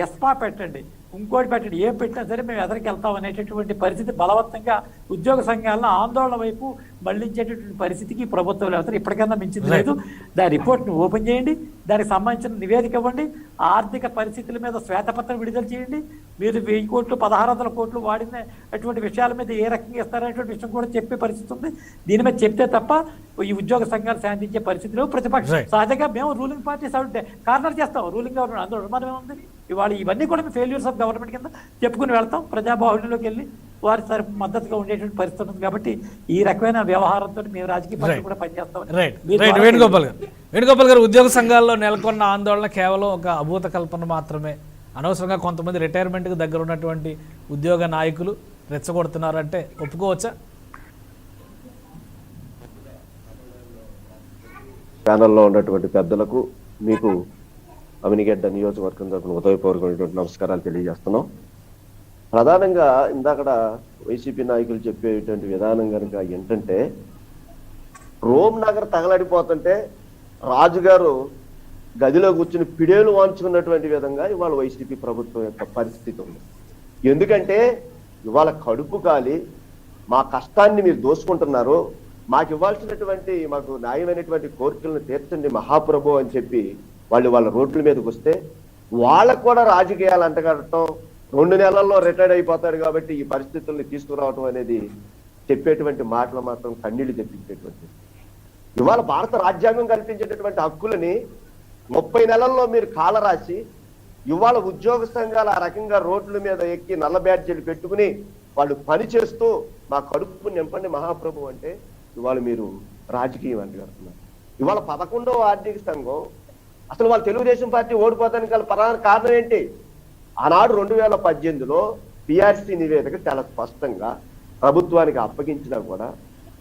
ఎస్పా పెట్టండి, ఇంకోటి పెట్టండి, ఏం పెట్టినా సరే మేము ఎదరికి వెళ్తాం అనేటటువంటి పరిస్థితి బలవంతంగా ఉద్యోగ సంఘాలను ఆందోళన వైపు మళ్లించేటటువంటి పరిస్థితికి ప్రభుత్వం వెళ్తారు. ఇప్పటికన్నా మించింది లేదు. దాని రిపోర్ట్ను ఓపెన్ చేయండి, దానికి సంబంధించిన నివేదిక ఇవ్వండి, ఆర్థిక పరిస్థితుల మీద శ్వేతపత్రం విడుదల చేయండి. మీరు 1000 కోట్లు 1600 కోట్లు వాడిన అటువంటి విషయాల మీద ఏ రకంగా ఇస్తారనేటువంటి విషయం కూడా చెప్పే పరిస్థితి ఉంది. దీని మీద చెప్తే తప్ప ఈ ఉద్యోగ సంఘాలు శాంతించే పరిస్థితిలో ప్రతిపక్షం సహజంగా మేము రూలింగ్ పార్టీస్ అవుంటే కార్నర్ చేస్తాం. రూలింగ్ గవర్నమెంట్ అందులో అనుమానం ఏముంది? ఇవాళ ఇవన్నీ కూడా మేము ఫెయిల్యూర్స్ ఆఫ్ గవర్నమెంట్ కింద చెప్పుకుని వెళ్తాం. ప్రజాబాహుళ్యంలోకి వెళ్ళి వారి మద్దతుగా ఉండేటువంటి పరిస్థితి ఉంది. కాబట్టి ఈ రకమైన వ్యవహారంతో మేము రాజకీయ పార్టీలు కూడా పనిచేస్తాం. వేణుగోపాల్ గారు, ఉద్యోగ సంఘాల్లో నెలకొన్న ఆందోళన కేవలం ఒక అభూత కల్పన మాత్రమే. అనవసరంగా కొంతమంది రిటైర్మెంట్కి దగ్గర ఉన్నటువంటి ఉద్యోగ నాయకులు రెచ్చగొడుతున్నారంటే ఒప్పుకోవచ్చా? ప్యానల్లో ఉన్నటువంటి పెద్దలకు, మీకు అవినిగడ్డ నియోజకవర్గం తరపున ఉదయపూర్వకమైనటువంటి నమస్కారాలు తెలియజేస్తున్నాం. ప్రధానంగా ఇందాకడ వైసీపీ నాయకులు చెప్పేటువంటి విధానం కనుక ఏంటంటే, రోమ్ నగర్ తగలడిపోతుంటే రాజుగారు గదిలో కూర్చుని పిడేలు వాంచుకున్నటువంటి విధంగా ఇవాళ వైసీపీ ప్రభుత్వం యొక్క పరిస్థితి ఉంది. ఎందుకంటే ఇవాళ కడుపు కాలి మా కష్టాన్ని మీరు దోసుకుంటున్నారు, మాకు ఇవ్వాల్సినటువంటి మాకు న్యాయమైనటువంటి కోరికలను తీర్చండి మహాప్రభు అని చెప్పి వాళ్ళ రోడ్ల మీదకి వస్తే వాళ్ళకు కూడా రాజకీయాలు అంటగడటం, 2 నెలల్లో రిటైర్డ్ అయిపోతాడు కాబట్టి ఈ పరిస్థితుల్ని తీసుకురావటం అనేది చెప్పేటువంటి మాటలు మాత్రం కన్నీళ్లు తెప్పించేటువంటి. ఇవాళ భారత రాజ్యాంగం కల్పించేటటువంటి హక్కులని 30 నెలల్లో మీరు కాల రాసి ఇవాళ ఉద్యోగ సంఘాలు ఆ రకంగా రోడ్ల మీద ఎక్కి నల్ల బ్యాడ్జీలు పెట్టుకుని వాళ్ళు పని చేస్తూ మా కడుపు నింపండి మహాప్రభు అంటే ఇవాళ మీరు రాజకీయం అంటగడుతున్నారు. ఇవాళ 11వ ఆర్థిక సంఘం అసలు వాళ్ళు తెలుగుదేశం పార్టీ ఓడిపోతానికి గల ప్రధాన కారణం ఏంటి? ఆనాడు 2018లో పిఆర్సీ నివేదిక చాలా స్పష్టంగా ప్రభుత్వానికి అప్పగించినా కూడా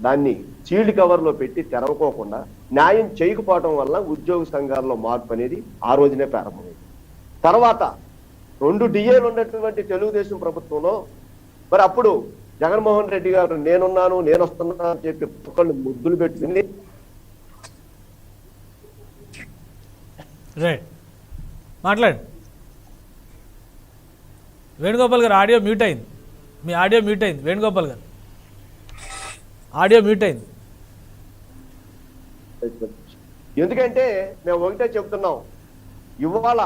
దాన్ని చీల్డ్ కవర్లో పెట్టి తెరవకోకుండా న్యాయం చేయకపోవడం వల్ల ఉద్యోగ సంఘాల్లో మార్పు అనేది ఆ రోజునే ప్రారంభమైంది. తర్వాత 2 డిఏలు ఉన్నటువంటి తెలుగుదేశం ప్రభుత్వంలో మరి అప్పుడు జగన్మోహన్ రెడ్డి గారు నేనున్నాను నేను వస్తున్నాను అని చెప్పి ఒకళ్ళు ముద్దులు పెట్టుకుని మాట్లాడు. వేణుగోపాల్ గారు ఆడియో మ్యూట్ అయింది. మీ ఆడియో మ్యూట్ అయింది. వేణుగోపాల్ గారు ఆడియో మ్యూట్ అయింది. ఎందుకంటే మేము ఒకటే చెప్తున్నాం, ఇవాళ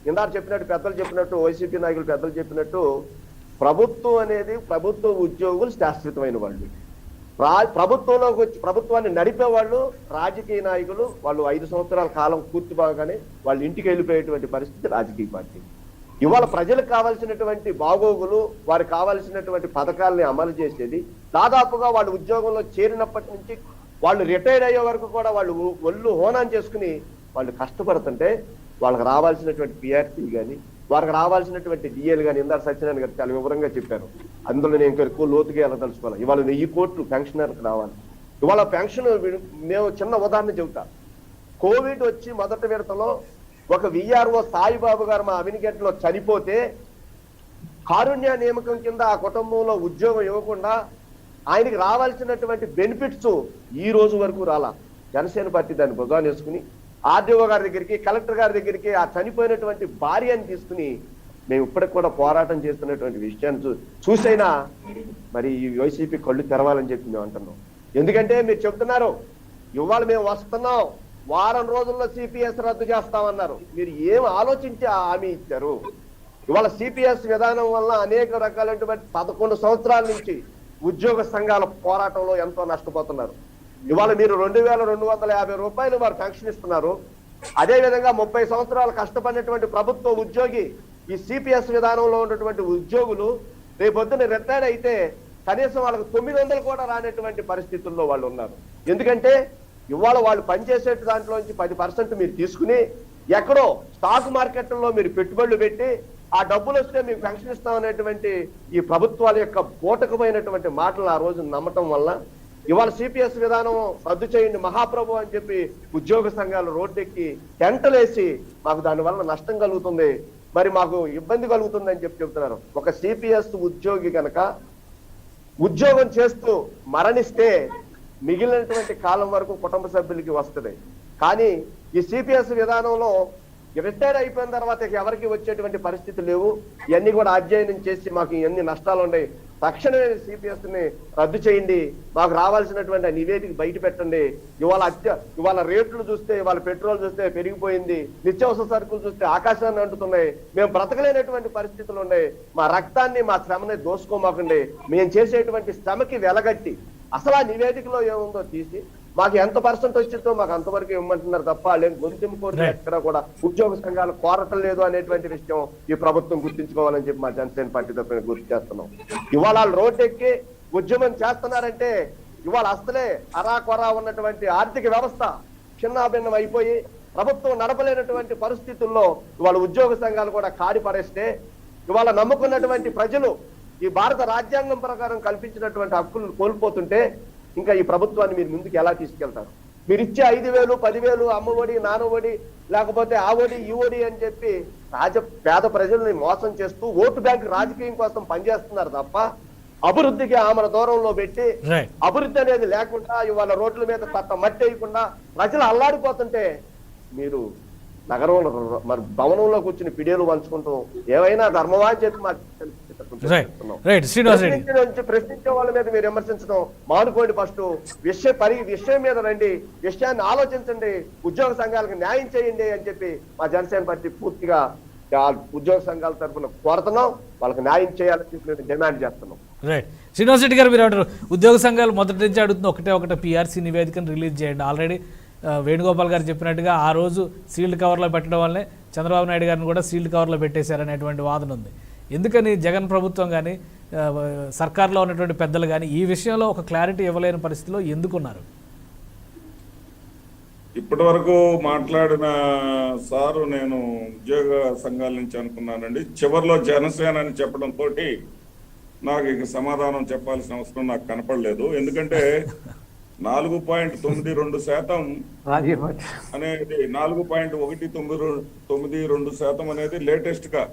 ఇందాక చెప్పినట్టు పెద్దలు చెప్పినట్టు వైసీపీ నాయకులు పెద్దలు చెప్పినట్టు ప్రభుత్వం అనేది ప్రభుత్వ ఉద్యోగులు శాశ్వతమైన వాళ్ళు. ప్రభుత్వంలోకి వచ్చి ప్రభుత్వాన్ని నడిపే వాళ్ళు రాజకీయ నాయకులు. వాళ్ళు 5 సంవత్సరాల కాలం పూర్తి బాగానే వాళ్ళు ఇంటికి వెళ్ళిపోయేటువంటి పరిస్థితి రాజకీయ పార్టీ. ఇవాళ ప్రజలకు కావాల్సినటువంటి బాగోగులు, వారికి కావాల్సినటువంటి పథకాలని అమలు చేసేది దాదాపుగా వాళ్ళు ఉద్యోగంలో చేరినప్పటి నుంచి వాళ్ళు రిటైర్డ్ అయ్యే వరకు కూడా వాళ్ళు ఒళ్ళు హోనాన్ చేసుకుని వాళ్ళు కష్టపడుతుంటే వాళ్ళకి రావాల్సినటువంటి పిఆర్సీ కానీ వారికి రావాల్సినటువంటి డిఏలు కానీ ఇందాక సత్యనారాయణ గారు చాలా వివరంగా చెప్పారు. అందులో నేను ఇంకా ఎక్కువ లోతుగా వెళ్ళదలుచుకోవాలి. ఇవాళ 1000 కోట్లు పెన్షనర్కి రావాలి. ఇవాళ పెన్షన్ మేము చిన్న ఉదాహరణ చెబుతా. కోవిడ్ వచ్చి మొదటి విడతలో ఒక విఆర్ఓ సాయిబాబు గారు మా అవినిగడ్డలో చనిపోతే కారుణ్య నియామకం కింద ఆ కుటుంబంలో ఉద్యోగం ఇవ్వకుండా ఆయనకి రావాల్సినటువంటి బెనిఫిట్స్ ఈ రోజు వరకు రాలా. జనసేన పార్టీ దాన్ని భుజాన్ని వేసుకుని ఆర్డీఓ గారి దగ్గరికి కలెక్టర్ గారి దగ్గరికి ఆ చనిపోయినటువంటి భార్యని తీసుకుని మేము ఇప్పటికి కూడా పోరాటం చేస్తున్నటువంటి విషయాన్ని చూసైనా మరి ఈ వైసీపీ కళ్ళు తెరవాలని చెప్పి మేము అంటున్నాం. ఎందుకంటే మీరు చెప్తున్నారు ఇవాళ మేము వస్తున్నాం, వారం రోజుల్లో సిపిఎస్ రద్దు చేస్తామన్నారు. మీరు ఏం ఆలోచించి హామీ ఇచ్చారు? ఇవాళ సిపిఎస్ విధానం వల్ల అనేక రకాలైనటువంటి 11 సంవత్సరాల నుంచి ఉద్యోగ సంఘాల పోరాటంలో ఎంతో నష్టపోతున్నారు. ఇవాళ మీరు 2250 రూపాయలు వారు పెన్షన్ ఇస్తున్నారు. అదేవిధంగా 30 సంవత్సరాలు కష్టపడినటువంటి ప్రభుత్వ ఉద్యోగి ఈ సిపిఎస్ విధానంలో ఉన్నటువంటి ఉద్యోగులు రేపొద్దున రిటైర్డ్ అయితే కనీసం వాళ్ళకు 900 కూడా రానటువంటి పరిస్థితుల్లో వాళ్ళు ఉన్నారు. ఎందుకంటే ఇవాళ వాళ్ళు పనిచేసే దాంట్లోంచి 10% మీరు తీసుకుని ఎక్కడో స్టాక్ మార్కెట్లో మీరు పెట్టుబడులు పెట్టి ఆ డబ్బులు వస్తే మీకు పెన్షన్ ఇస్తామనేటువంటి ఈ ప్రభుత్వాల యొక్క బోటకమైనటువంటి మాటలు ఆ రోజు నమ్మటం వల్ల ఇవాళ సిపిఎస్ విధానం రద్దు చేయండి మహాప్రభు అని చెప్పి ఉద్యోగ సంఘాలు రోడ్డెక్కి టెంటలేసి మాకు దానివల్ల నష్టం కలుగుతుంది, మరి మాకు ఇబ్బంది కలుగుతుంది అని చెప్పి చెప్తున్నారు. ఒక సిపిఎస్ ఉద్యోగి కనుక ఉద్యోగం చేస్తూ మరణిస్తే మిగిలినటువంటి కాలం వరకు కుటుంబ సభ్యులకి వస్తుంది. కానీ ఈ సిపిఎస్ విధానంలో రిటైర్ అయిపోయిన తర్వాత ఇక ఎవరికి వచ్చేటువంటి పరిస్థితి లేవు. ఇవన్నీ కూడా అధ్యయనం చేసి మాకు ఎన్ని నష్టాలు ఉన్నాయి, తక్షణమే సిపిఎస్ ని రద్దు చేయండి, మాకు రావాల్సినటువంటి నివేదిక బయట పెట్టండి. ఇవాళ రేట్లు చూస్తే, ఇవాళ పెట్రోల్ చూస్తే పెరిగిపోయింది, నిత్యావసర సరుకులు చూస్తే ఆకాశాన్ని అంటుతున్నాయి. మేము బ్రతకలేనటువంటి పరిస్థితులు ఉన్నాయి. మా రక్తాన్ని, మా శ్రమని దోసుకోమాకండి. మేము చేసేటువంటి శ్రమకి వెలగట్టి అసలు ఆ నివేదికలో ఏముందో తీసి మాకు ఎంత పర్సెంట్ వచ్చిందో మాకు అంతవరకు ఇవ్వమంటున్నారు తప్ప లేని గొంతెమ్మ కోరిక ఎక్కడ కూడా ఉద్యోగ సంఘాలు కోరటం లేదు అనేటువంటి విషయం ఈ ప్రభుత్వం గుర్తించుకోవాలని చెప్పి మా జనసేన పార్టీ తరఫున గుర్తు చేస్తున్నాం. ఇవాళ వాళ్ళు రోడ్డెక్కి ఉద్యమం చేస్తున్నారంటే ఇవాళ అసలే అరాకొరా ఉన్నటువంటి ఆర్థిక వ్యవస్థ చిన్నాభిన్నం అయిపోయి ప్రభుత్వం నడపలేనటువంటి పరిస్థితుల్లో ఇవాళ ఉద్యోగ సంఘాలు కూడా కాడి పడేస్తే ఇవాళ నమ్ముకున్నటువంటి ప్రజలు ఈ భారత రాజ్యాంగం ప్రకారం కల్పించినటువంటి హక్కులను కోల్పోతుంటే ఇంకా ఈ ప్రభుత్వాన్ని మీరు ముందుకు ఎలా తీసుకెళ్తారు? మీరు ఇచ్చే 5,000, 10,000 అమ్మఒడి, నానఒడి, లేకపోతే ఆ ఒడి ఈ ఒడి అని చెప్పి పేద ప్రజల్ని మోసం చేస్తూ ఓటు బ్యాంక్ రాజకీయం కోసం పనిచేస్తున్నారు తప్ప అభివృద్ధికి ఆమెను దూరంలో పెట్టి అభివృద్ధి అనేది లేకుండా ఇవాళ రోడ్ల మీద తట్ట మట్టి వేయకుండా ప్రజలు అల్లాడిపోతుంటే మీరు నగరంలో మరి భవనంలో కూర్చుని పిడియలు పంచుకుంటూ ఏవైనా ధర్మమా అని చెప్పి ప్రశ్నించే వాళ్ళ మీద మీరు విమర్శించడం మానుకోండి. ఫస్ట్ విషయం మీద రండి, విషయాన్ని ఆలోచించండి, ఉద్యోగ సంఘాలకు న్యాయం చేయండి అని చెప్పి మా జనసేన పార్టీ పూర్తిగా ఉద్యోగ సంఘాల తరఫున కోరుతున్నాం. వాళ్ళకి న్యాయం చేయాలని చెప్పి డిమాండ్ చేస్తున్నాం. రైట్, శ్రీనివాస్ రెడ్డి గారు మీరు అంటారు ఉద్యోగ సంఘాలు మొదటి నుంచి అడుగుతుంది ఒకటే పిఆర్సీ నివేదికను రిలీజ్ చేయండి. ఆల్రెడీ వేణుగోపాల్ గారు చెప్పినట్టుగా ఆ రోజు సీల్డ్ కవర్లో పెట్టడం వల్లే చంద్రబాబు నాయుడు గారిని కూడా సీల్డ్ కవర్లో పెట్టేశారనేటువంటి వాదన ఉంది. ఎందుకని జగన్ ప్రభుత్వం కానీ సర్కార్లో ఉన్నటువంటి పెద్దలు కానీ ఈ విషయంలో ఒక క్లారిటీ ఇవ్వలేని పరిస్థితిలో ఎందుకున్నారు? ఇప్పటి వరకు మాట్లాడిన సారు నేను ఉద్యోగ సంఘాల నుంచి అనుకున్నానండి. చివరిలో జనసేన అని చెప్పడంతో నాకు ఇక సమాధానం చెప్పాల్సిన అవసరం నాకు కనపడలేదు. ఎందుకంటే 4.92% అనేది 4.192% అనేది లేటెస్ట్ గా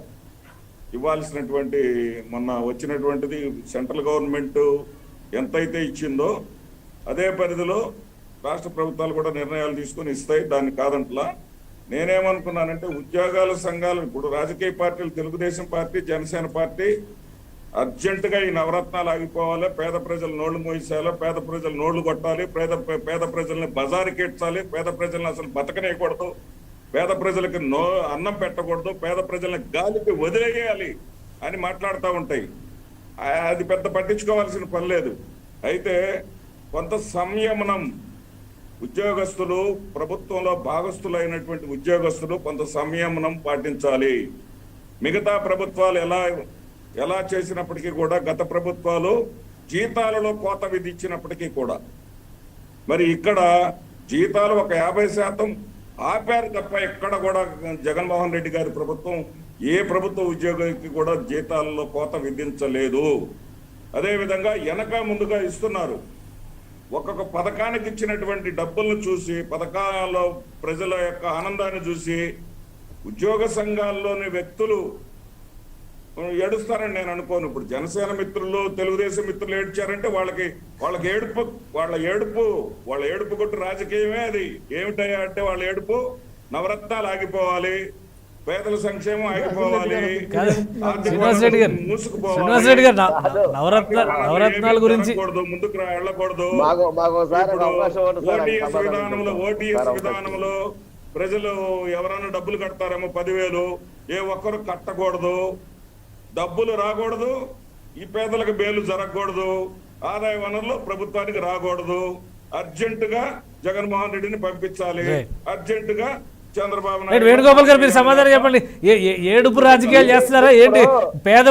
ఇవ్వాల్సినటువంటి మొన్న వచ్చినటువంటిది. సెంట్రల్ గవర్నమెంట్ ఎంతైతే ఇచ్చిందో అదే పరిధిలో రాష్ట్ర ప్రభుత్వాలు కూడా నిర్ణయాలు తీసుకుని ఇస్తాయి, దాన్ని కాదంట్లా. నేనేమనుకున్నానంటే ఉద్యోగాల సంఘాలు ఇప్పుడు రాజకీయ పార్టీలు తెలుగుదేశం పార్టీ, జనసేన పార్టీ అర్జెంటుగా ఈ నవరత్నాలు ఆగిపోవాలి, పేద ప్రజలు నోళ్లు మోయించాలి, పేద ప్రజలు నోళ్లు కొట్టాలి, పేద ప్రజల్ని బజారుకి ఎట్టాలి, పేద ప్రజల్ని అసలు బతకనేయకూడదు, పేద ప్రజలకి అన్నం పెట్టకూడదు, పేద ప్రజల్ని గాలికి వదిలేయాలి అని మాట్లాడుతూ ఉంటాయి. అది పెద్ద పట్టించుకోవాల్సిన పని లేదు. అయితే కొంత సంయమనం ఉద్యోగస్తులు, ప్రభుత్వంలో భాగస్థులైనటువంటి ఉద్యోగస్తులు కొంత సంయమనం పాటించాలి. మిగతా ప్రభుత్వాలు ఎలా చేసినప్పటికీ కూడా, గత ప్రభుత్వాలు జీతాలలో కోత విధించినప్పటికీ కూడా మరి ఇక్కడ జీతాలు ఒక 50% ఆపారు తప్ప ఎక్కడ కూడా జగన్మోహన్ రెడ్డి గారి ప్రభుత్వం ఏ ప్రభుత్వ ఉద్యోగికి కూడా జీతాలలో కోత విధించలేదు. అదేవిధంగా వెనక ముందుగా ఇస్తున్నారు. ఒక్కొక్క పథకానికి ఇచ్చినటువంటి డబ్బులను చూసి, పథకాల్లో ప్రజల యొక్క ఆనందాన్ని చూసి ఉద్యోగ సంఘాల్లోని వ్యక్తులు ఏడుస్తారని నేను అనుకోను. ఇప్పుడు జనసేన మిత్రులు, తెలుగుదేశం మిత్రులు ఏడ్చారంటే వాళ్ళకి ఏడుపు కొట్టు రాజకీయమే అది. ఏమిటయ్యా అంటే వాళ్ళ ఏడుపు నవరత్నాలు ఆగిపోవాలి, పేదల సంక్షేమం ఆగిపోవాలి, నవరత్నాల గురించి ముందుకు వెళ్ళకూడదు. ఓటీఎస్ విధానంలో ప్రజలు ఎవరైనా డబ్బులు కడతారేమో 10,000, ఏ ఒక్కరు కట్టకూడదు, డబ్బులు రాకూడదు, ఈ పేదలకు బేలు జరగకూడదు, ఆదాయ వనరులు ప్రభుత్వానికి రాకూడదు. అర్జెంటుగా జగన్మోహన్ రెడ్డిని పంపించాలి, అర్జెంటుగా చంద్రబాబు నాయుడు. వేణుగోపాల్ గారు మీరు సమాధానం చెప్పండి. ఏడుపు రాజకీయాలు చేస్తున్నారా ఏంటి? పేద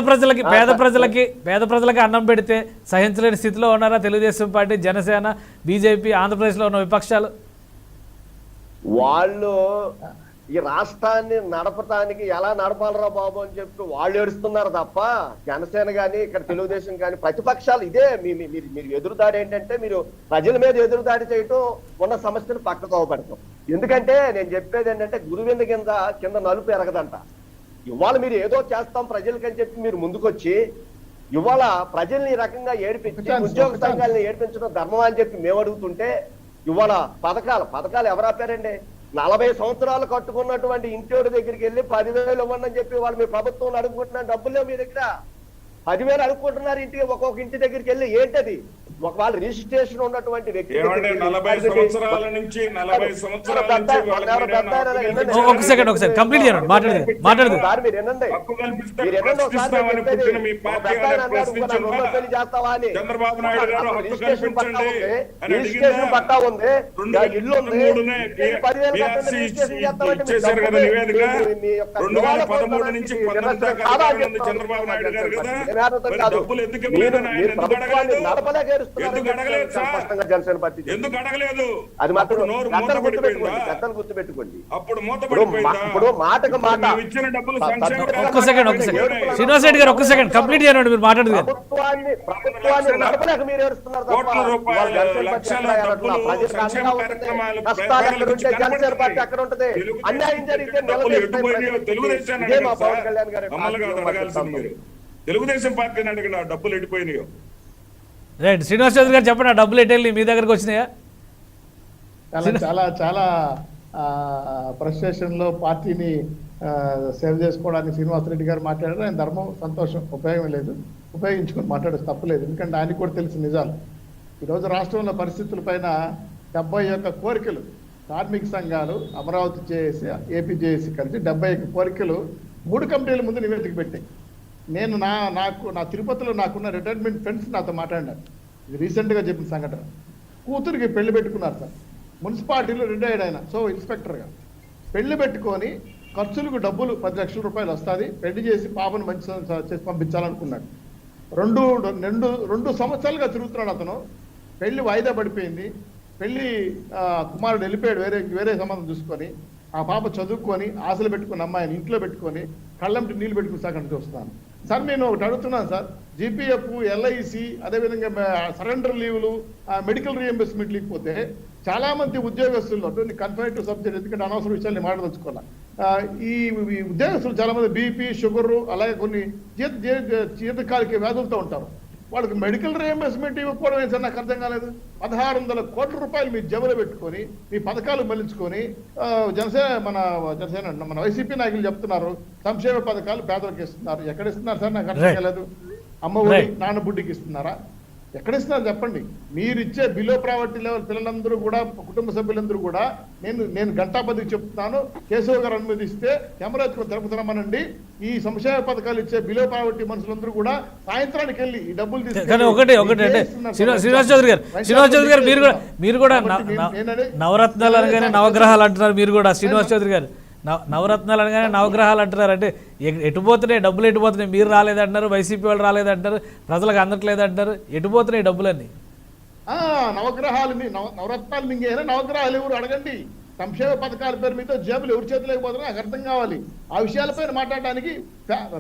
ప్రజలకి అన్నం పెడితే సహించలేని స్థితిలో ఉన్నారా తెలుగుదేశం పార్టీ, జనసేన, బీజేపీ, ఆంధ్రప్రదేశ్లో ఉన్న విపక్షాలు? వాళ్ళు ఈ రాష్ట్రాన్ని నడపటానికి ఎలా నడపాలరా బాబు అని చెప్పి వాళ్ళు ఏడుస్తున్నారు తప్ప జనసేన కానీ ఇక్కడ తెలుగుదేశం కానీ ప్రతిపక్షాలు ఇదే మీరు ఎదురుదాడి ఏంటంటే మీరు ప్రజల మీద ఎదురుదాడి చేయటం, ఉన్న సమస్యను పక్కకు అవబడతాం. ఎందుకంటే నేను చెప్పేది ఏంటంటే గురువింద కింద నలుపు ఎరగదంట. ఇవాళ మీరు ఏదో చేస్తాం ప్రజలకని చెప్పి మీరు ముందుకొచ్చి ఇవాళ ప్రజల్ని ఈ రకంగా ఏడిపించి ఉద్యోగ సంఘాలని ఏడిపించడం ధర్మం అని చెప్పి మేము అడుగుతుంటే ఇవాళ పథకాలు ఎవరు ఆపారండి? 40 సంవత్సరాలు కట్టుకున్నటువంటి ఇంటి దగ్గరికి వెళ్ళి 10,000 ఇవ్వండి అని చెప్పి వాళ్ళు మీ ప్రభుత్వం అడుగుకుంటున్న డబ్బులే మీ దగ్గర 10,000 అడుగుకుంటున్నారు ఇంటికి ఒక్కొక్క ఇంటి దగ్గరికి వెళ్ళి. ఏంటది? ఒకవేళ రిజిస్ట్రేషన్ ఉన్నటువంటి వ్యక్తి ఏమంటే 40 సంవత్సరాల నుంచి 40 సంవత్సరాల నుంచి ఒక సెకండ్ కంప్లీట్ చేయండి. మాట్లాడదు సార్ మీరు వినండి. హక్కు కల్పిస్తే మీరు వినండి ఒకసారి ప్రశ్నిస్తామని చెప్పేది. పుట్టిన మీ పార్టీ ఒక పెద్ద వాళ్ళని ఆయన అన్నారు, ప్రశ్నించండి. "నువ్వు పెళ్లి చేస్తావా" అని. చంద్రబాబు నాయుడు గారు అసలు హక్కు రిజిస్ట్రేషన్ పట్టా కల్పించండి ఉంది, అని రిజిస్ట్రేషన్ అడిగిందా? పట్టా ఉంది, ఇల్లు ఉంది, 2013 10,000 BRC కట్టండి, రిజిస్ట్రేషన్ చేస్తామంటే మీ ఇచ్చేశారు కదా డబ్బులు నివేదిక. మీ యొక్క 2013 నుంచి 19 దాకా కాదా అని అధికారంలో ఉంది చెప్తాను. చంద్రబాబు నాయుడు గారు కదా. నేను అర్థం మరి కాదు. డబ్బులు ఎందుకు మీరు ఇవ్వలేదని ఆయన మీరు ఎందుకు ప్రభుత్వాన్ని అడగలేదు? నడపలేకేరుస్తున్నారని ఎందుకు అడగలేదు సార్? స్పష్టంగా జనసేన పార్టీ చెప్తుంది. ఎందుకు అడగలేదు? అది మాత్రం అప్పుడు నోరు పెద్దలు మూతపడిపోయిందా? గుర్తుపెట్టుకోండి, పెద్దలు గుర్తుపెట్టుకోండి. అప్పుడు ఇప్పుడు మూతపడిపోయిందా? ఇప్పుడు మాటకు మాట మేము ఇచ్చిన డబ్బులు సంక్షేమ ఒక్క సెకండ్ శ్రీనివాస్ రెడ్డి గారు ఒక్క సెకండ్ కంప్లీట్ చేయండి. మీరు మాట్లాడదు కదా. ప్రభుత్వాన్ని నడపలేక మీరు ఏడుస్తున్నారు తప్ప కోట్ల రూపాయల వాళ్ళ జనసేన పార్టీ లక్షల ఎక్కడ డబ్బులు ప్రజలకు సంక్షేమ అండగా ఉంటుంది. కార్యక్రమాలు కష్టాలు ఎక్కడ పేదలకు ఉంటే జనసేన పార్టీ కనబడతాయి. అక్కడ ఉంటుంది. తెలుగుదేశం అన్యాయం జరిగితే డబ్బులు నిలదీస్తాయి ఎటుపోయినాయో ప్రజలు. తెలుగుదేశాన్ని ఇదే మా అడగండి పవన్ సార్. కళ్యాణ్ గారి మమ్మల్ని కాదు అడగాల్సింది మీరు. తెలుగుదేశం పార్టీని అడగండి ఆ డబ్బులు ఎటుపోయినాయో. రైట్ శ్రీనివాస్ చౌదరి గారు చెప్పండి, ఆ డబ్బులు ఎటు వెళ్ళి మీ దగ్గరకు వచ్చినాయా? చాలా చాలా చాలా ఫ్రస్ట్రేషన్ లో పార్టీని సేవ్ చేసుకోవడానికి శ్రీనివాసరెడ్డి గారు మాట్లాడారు. ఆయన ధర్మం, సంతోషం, ఉపయోగం లేదు, ఉపయోగించుకొని మాట్లాడే తప్పులేదు. ఎందుకంటే ఆయనకు కూడా తెలిసిన నిజాలు. ఈరోజు రాష్ట్రంలో పరిస్థితుల పైన 71 కోరికలు కార్మిక సంఘాలు, అమరావతి జేఏసీ, ఏపీ జేఏసీ కలిసి 71 కోరికలు 3 కమిటీల ముందు నివేదిక పెట్టాయి. నేను నా తిరుపతిలో నాకున్న రిటైర్మెంట్ ఫ్రెండ్స్ నాతో మాట్లాడినారు. ఇది రీసెంట్గా చెప్పిన సంఘటన. కూతురికి పెళ్లి పెట్టుకున్నారు సార్, మున్సిపాలిటీలో రిటైర్డ్ అయినా, సో ఇన్స్పెక్టర్గా పెళ్లి పెట్టుకొని ఖర్చులకు డబ్బులు 10 లక్షల రూపాయలు వస్తుంది, పెళ్లి చేసి పాపను మంచి చేసి పంపించాలనుకున్నాడు. రెండు సంవత్సరాలుగా తిరుగుతున్నాడు అతను. పెళ్లి వాయిదా పడిపోయింది. పెళ్లి కుమారుడు వెళ్ళిపోయాడు వేరే సంబంధం చూసుకొని. ఆ పాప చదువుకొని ఆశలు పెట్టుకుని అమ్మాయిని ఇంట్లో పెట్టుకొని కళ్ళంటి నీళ్ళు పెట్టుకుని సార్ అక్కడ చూస్తున్నాను. సార్ నేను ఒకటి అడుగుతున్నాను సార్, జీపీఎఫ్, ఎల్ఐసి, అదేవిధంగా సరెండర్ లీవులు, మెడికల్ రీఎంబర్స్మెంట్ లేకపోతే చాలా మంది ఉద్యోగస్తుల్లో కన్ఫైన్డ్ సబ్జెక్ట్, ఎందుకంటే అనవసర విషయాన్ని మాట్లాడదలుచుకోవాలి. ఈ ఉద్యోగస్తులు చాలా మంది బీపీ, షుగర్, అలాగే కొన్ని జీర్ణకాలిక వ్యాధులతో ఉంటారు. వాళ్ళకి మెడికల్ రీఎంబర్స్మెంట్ ఇవ్వకపోవడం ఏంటి సార్? నాకు అర్థం కాలేదు. 1600 కోట్ల రూపాయలు మీ జేబులో పెట్టుకొని మీ పథకాలు మళ్లించుకొని మన వైసీపీ నాయకులు చెప్తున్నారు సంక్షేమ పథకాలు పేదలకు ఇస్తున్నారు. ఎక్కడ ఇస్తున్నారు సార్? నాకు అర్థం కాలేదు. అమ్మ ఒడి, నాన్న బుడ్డికి ఇస్తున్నారా? ఎక్కడ ఇస్తున్నారు చెప్పండి. మీరు ఇచ్చే బిలో ప్రావర్టీ లెవెల్ పిల్లలందరూ కూడా, కుటుంబ సభ్యులందరూ కూడా, నేను గంటాపదికి చెప్తున్నాను, కేశవ్ గారు అనుమతిస్తే కెమెరాకు తిరుపతిరమ్మనండి. ఈ సంక్షేమ పథకాలు ఇచ్చే బిలో ప్రావర్టీ మనుషులందరూ కూడా సాయంత్రానికి వెళ్ళి ఈ డబ్బులు కానీ ఒకటి అంటే శ్రీనివాస్ చౌదరి గారు మీరు కూడా నవరత్నాలు అనగానే నవగ్రహాలు అంటున్నారు. మీరు కూడా శ్రీనివాస్ చౌదరి గారు నవరత్నాలు అనగానే నవగ్రహాలు అంటున్నారు. అంటే ఎటుపోతున్నాయి డబ్బులు? ఎటుపోతున్నాయి? మీరు రాలేదంటారు, వైసీపీ వాళ్ళు రాలేదంటారు, ప్రజలకు అందట్లేదంటారు. ఎటుపోతున్నాయి డబ్బులన్నీ? నవగ్రహాలు నవరత్నాలు మింగేనా? నవగ్రహాలు ఎవరు అడగండి. సంక్షేమ పథకాల పేరు మీద జేబులు ఎవరు చేతులకు పోతున్నా నాకు అర్థం కావాలి. ఆ విషయాలపైన మాట్లాడడానికి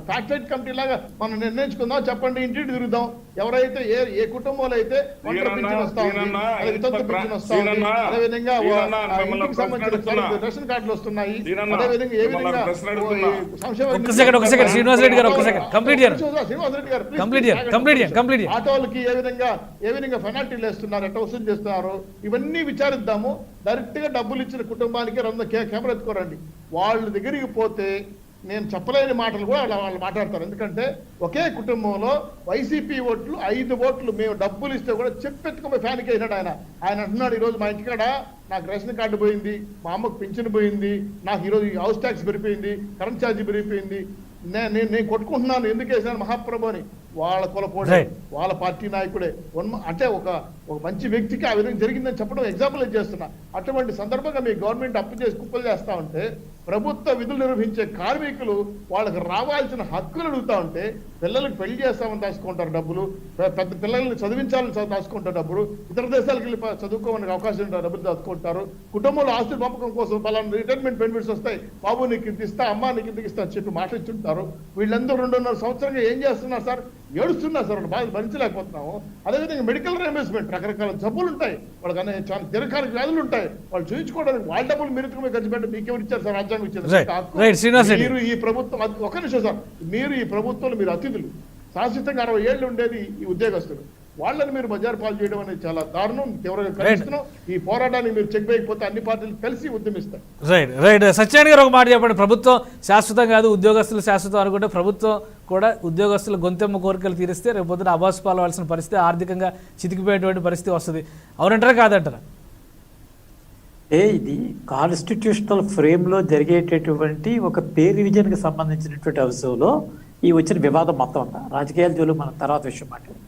ఫ్యాక్టరీ కమిటీ లాగా మనం నిర్ణయించుకుందాం. చెప్పండి, ఇంటికి తిరుగుదాం. ఎవరైతే ఏ కుటుంబంలో అయితే పింఛన్ వస్తా ఉంది, వితంతు పింఛన్ వస్తా ఉంది, అదేవిధంగా ఇంటికి సంబంధించిన రేషన్ కార్డులు వస్తున్నాయి, అదేవిధంగా ఏ విధంగా శ్రీనివాస్ రెడ్డి గారు ఆటోలకి ఏ విధంగా పెనాల్టీలు వేస్తున్నారు, ఎట్లా వసూలు చేస్తున్నారు, ఇవన్నీ విచారిద్దాము. డైరెక్ట్ గా డబ్బులు ఇచ్చిన కుటుంబానికి కెమెరా ఎత్తుకోరండి. వాళ్ళ దగ్గరికి పోతే నేను చెప్పలేని మాటలు కూడా వాళ్ళు మాట్లాడతారు. ఎందుకంటే ఒకే కుటుంబంలో వైసీపీ ఓట్లు 5 ఓట్లు మేము డబ్బులు ఇస్తే కూడా చెప్పెత్తుకుపోయి ఫ్యాన్కి వేసినాడు ఆయన. అంటున్నాడు, ఈరోజు మా ఇంటికాడ నాకు రేషన్ కార్డు పోయింది, మా అమ్మకు పింఛన్ పోయింది, నాకు ఈరోజు హౌస్ ట్యాక్స్ పెరిగిపోయింది, కరెంట్ ఛార్జీ పెరిగిపోయింది, నేను కొట్టుకుంటున్నాను, ఎందుకు వేసినాను మహాప్రభు అని. వాళ్ళ కులపోడే, వాళ్ళ పార్టీ నాయకుడే అంటే ఒక మంచి వ్యక్తికి ఆ విధంగా జరిగిందని చెప్పడం ఎగ్జాంపుల్ చేస్తున్నా. అటువంటి సందర్భంగా మీ గవర్నమెంట్ అప్పు చేసి కుప్పలు చేస్తా ఉంటే, ప్రభుత్వ విధులు నిర్వహించే కార్మికులు వాళ్ళకి రావాల్సిన హక్కులు అడుగుతా ఉంటే, పిల్లలకు పెళ్లి చేస్తామని దాచుకుంటారు డబ్బులు, పెద్ద పిల్లల్ని చదివించాలని దాచుకుంటారు డబ్బులు, ఇతర దేశాలకు వెళ్ళి చదువుకోవడానికి అవకాశం ఉంటారు డబ్బులు దాచుకుంటారు, కుటుంబంలో ఆస్తుల పంపకం కోసం పలానా రిటైర్మెంట్ బెనిఫిట్స్ వస్తాయి, బాబు నీకు ఇంత ఇస్తా, అమ్మ నీకు ఇంతకు ఇస్తా అని చెప్పి మాట్లాడుతుంటారు. వీళ్ళందరూ 2.5 సంవత్సరంగా ఏం చేస్తున్నారు సార్? ఏడుస్తున్నారు సార్. వాళ్ళు బాధ భరించలేకపోతున్నాము. అదేవిధంగా మెడికల్ రీఎంబర్స్మెంట్, రకరకాల జబ్బులు ఉంటాయి వాళ్ళకనే, చాలా దీర్ఘకాలిక వ్యాధులు ఉంటాయి, వాళ్ళు చూయించుకోవడానికి వాళ్ళ డబ్బులు మీరు ఖర్చు పెట్టి మీకెవరు ఇచ్చారు సార్? రాజ్యాంగం ఇచ్చేది. మీరు ఈ ప్రభుత్వం, ఒక నిమిషం సార్, మీరు ఈ ప్రభుత్వంలో మీరు అతిథులు. శాశ్వతంగా 60 ఏళ్ళు ఉండేది ఈ ఉద్యోగస్తులు. వాళ్ళని మీరు బజారు పాలు చేయడం అనేది చాలా దారుణం, తీవ్రంగా ఖండిస్తున్నాం. ఈ పోరాటాన్ని మీరు చెక్ వేయకపోతే అన్ని పార్టీలు కలిసి ఉద్యమిస్తాయి. రైట్ రైట్ సత్యనారాయణ గారు ఒక మాట చెప్పండి. ప్రభుత్వం శాశ్వతం కాదు, ఉద్యోగస్తులు శాశ్వతం అనుకుంటే ప్రభుత్వం కూడా ఉద్యోగస్తుల గొంతెమ్మ కోరికలు తీరిస్తే రేపు పొద్దున అబాసు పాలవలసిన పరిస్థితి, ఆర్థికంగా చితికిపోయేటువంటి పరిస్థితి వస్తుంది. అవునంటారా కాదంటారా? ఇది కాన్స్టిట్యూషనల్ ఫ్రేమ్లో జరిగేటటువంటి ఒక పే రివిజన్కి సంబంధించినటువంటి అంశంలో ఈ వచ్చిన వివాదం మొత్తం అంతా రాజకీయాల జోలు మనం తర్వాత విషయం మాట్లాడదాం.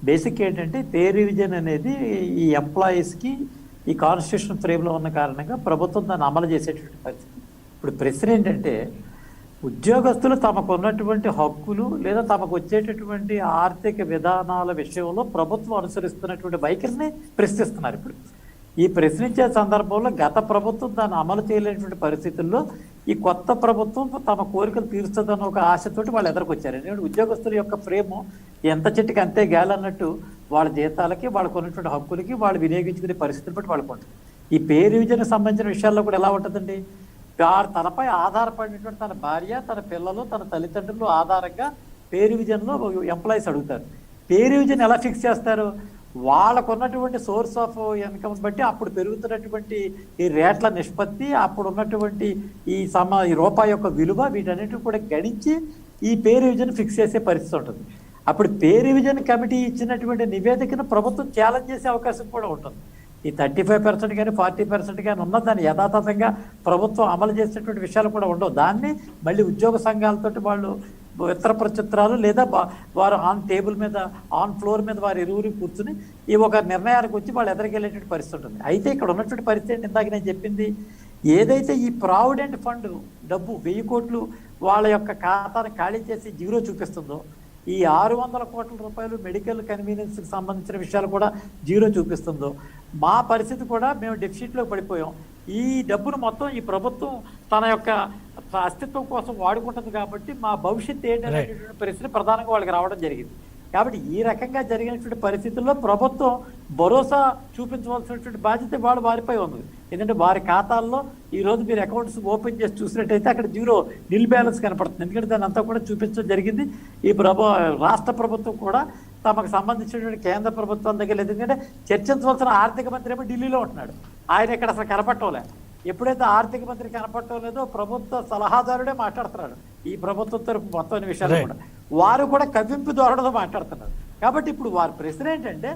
బేసిక్ ఏంటంటే పే రివిజన్ అనేది ఈ ఎంప్లాయీస్కి ఈ కాన్స్టిట్యూషన్ ఫ్రేమ్లో ఉన్న కారణంగా ప్రభుత్వం దాన్ని అమలు చేసేటువంటి పరిస్థితి. ఇప్పుడు ప్రశ్న ఏంటంటే ఉద్యోగస్తులు తమకు ఉన్నటువంటి హక్కులు లేదా తమకు వచ్చేటటువంటి ఆర్థిక విధానాల విషయంలో ప్రభుత్వం అనుసరిస్తున్నటువంటి వైఖరిని ప్రశ్నిస్తున్నారు. ఇప్పుడు ఈ ప్రశ్నించే సందర్భంలో గత ప్రభుత్వం దాన్ని అమలు చేయలేనటువంటి పరిస్థితుల్లో ఈ కొత్త ప్రభుత్వం తమ కోరికలు తీరుస్తుందన్న ఒక ఆశతోటి వాళ్ళు ఎదురుకొచ్చారు. ఎందుకంటే ఉద్యోగస్తుల యొక్క ఫ్రేము ఎంత చెట్టుకి అంతే గాలన్నట్టు వాళ్ళ జీతాలకి వాళ్ళకు ఉన్నటువంటి హక్కులకి వాళ్ళు వినియోగించుకునే పరిస్థితులు బట్టి వాళ్ళకు ఉంటుంది. ఈ పే రివిజన్కి సంబంధించిన విషయాల్లో కూడా ఎలా ఉంటుందండి, తనపై ఆధారపడినటువంటి తన భార్య, తన పిల్లలు, తన తల్లిదండ్రులు ఆధారంగా పే రివిజన్లో ఎంప్లాయీస్ అడుగుతారు. పే రివిజన్ ఎలా ఫిక్స్ చేస్తారు? వాళ్ళకు ఉన్నటువంటి సోర్స్ ఆఫ్ ఇన్కమ్ బట్టి అప్పుడు పెరుగుతున్నటువంటి ఈ రేట్ల నిష్పత్తి, అప్పుడు ఉన్నటువంటి ఈ రూపాయి యొక్క విలువ, వీటన్నిటిని కూడా గణించి ఈ పే రివిజన్ ఫిక్స్ చేసే పరిస్థితి ఉంటుంది. అప్పుడు పే రివిజన్ కమిటీ ఇచ్చినటువంటి నివేదికను ప్రభుత్వం ఛాలెంజ్ చేసే అవకాశం కూడా ఉంటుంది. ఈ 35% కానీ 40% కానీ ఉన్న దాన్ని యథాతథంగా ప్రభుత్వం అమలు చేసేటువంటి విషయాలు కూడా ఉండవు. దాన్ని మళ్ళీ ఉద్యోగ సంఘాలతోటి వాళ్ళు ఇతర ప్రచిత్రాలు లేదా వారు ఆన్ టేబుల్ మీద, ఆన్ ఫ్లోర్ మీద వారు ఇరువురు కూర్చుని ఈ ఒక నిర్ణయానికి వచ్చి వాళ్ళు ఎదురుకెళ్ళేటువంటి పరిస్థితి ఉంటుంది. అయితే ఇక్కడ ఉన్నటువంటి పరిస్థితి ఇందాక నేను చెప్పింది, ఏదైతే ఈ ప్రావిడెంట్ ఫండ్ డబ్బు 1000 కోట్లు వాళ్ళ యొక్క ఖాతాను ఖాళీ చేసి జీరో చూపిస్తుందో, ఈ 600 కోట్ల రూపాయలు మెడికల్ కన్వీనియన్స్కి సంబంధించిన విషయాలు కూడా జీరో చూపిస్తుందో, మా పరిస్థితి కూడా మేము డెఫిసిట్లో పడిపోయాం. ఈ డబ్బును మొత్తం ఈ ప్రభుత్వం తన యొక్క అస్తిత్వం కోసం వాడుకుంటుంది కాబట్టి మా భవిష్యత్తు ఏంటనేటువంటి పరిస్థితి ప్రధానంగా వాళ్ళకి రావడం జరిగింది. కాబట్టి ఈ రకంగా జరిగినటువంటి పరిస్థితుల్లో ప్రభుత్వం భరోసా చూపించవలసినటువంటి బాధ్యత వారిపై ఉంది. ఎందుకంటే వారి ఖాతాల్లో ఈరోజు మీరు అకౌంట్స్ ఓపెన్ చేసి చూసినట్టయితే అక్కడ జీరో నిల్ బ్యాలెన్స్ కనపడుతుంది. ఎందుకంటే దాన్ని అంతా కూడా చూపించడం జరిగింది. ఈ రాష్ట్ర ప్రభుత్వం కూడా తమకు సంబంధించినటువంటి కేంద్ర ప్రభుత్వం దగ్గర లేదు. ఎందుకంటే చర్చించవలసిన ఆర్థిక మంత్రి ఏమో ఢిల్లీలో ఉంటున్నాడు, ఆయన ఇక్కడ అసలు కనపట్టలే. ఎప్పుడైతే ఆర్థిక మంత్రి కనపడటం లేదో ప్రభుత్వ సలహాదారుడే మాట్లాడుతున్నాడు ఈ ప్రభుత్వం తరపు మొత్తం విషయాలు కూడా. వారు కూడా కవ్వింపు ధోరణితో మాట్లాడుతున్నారు. కాబట్టి ఇప్పుడు వారి ప్రశ్న ఏంటంటే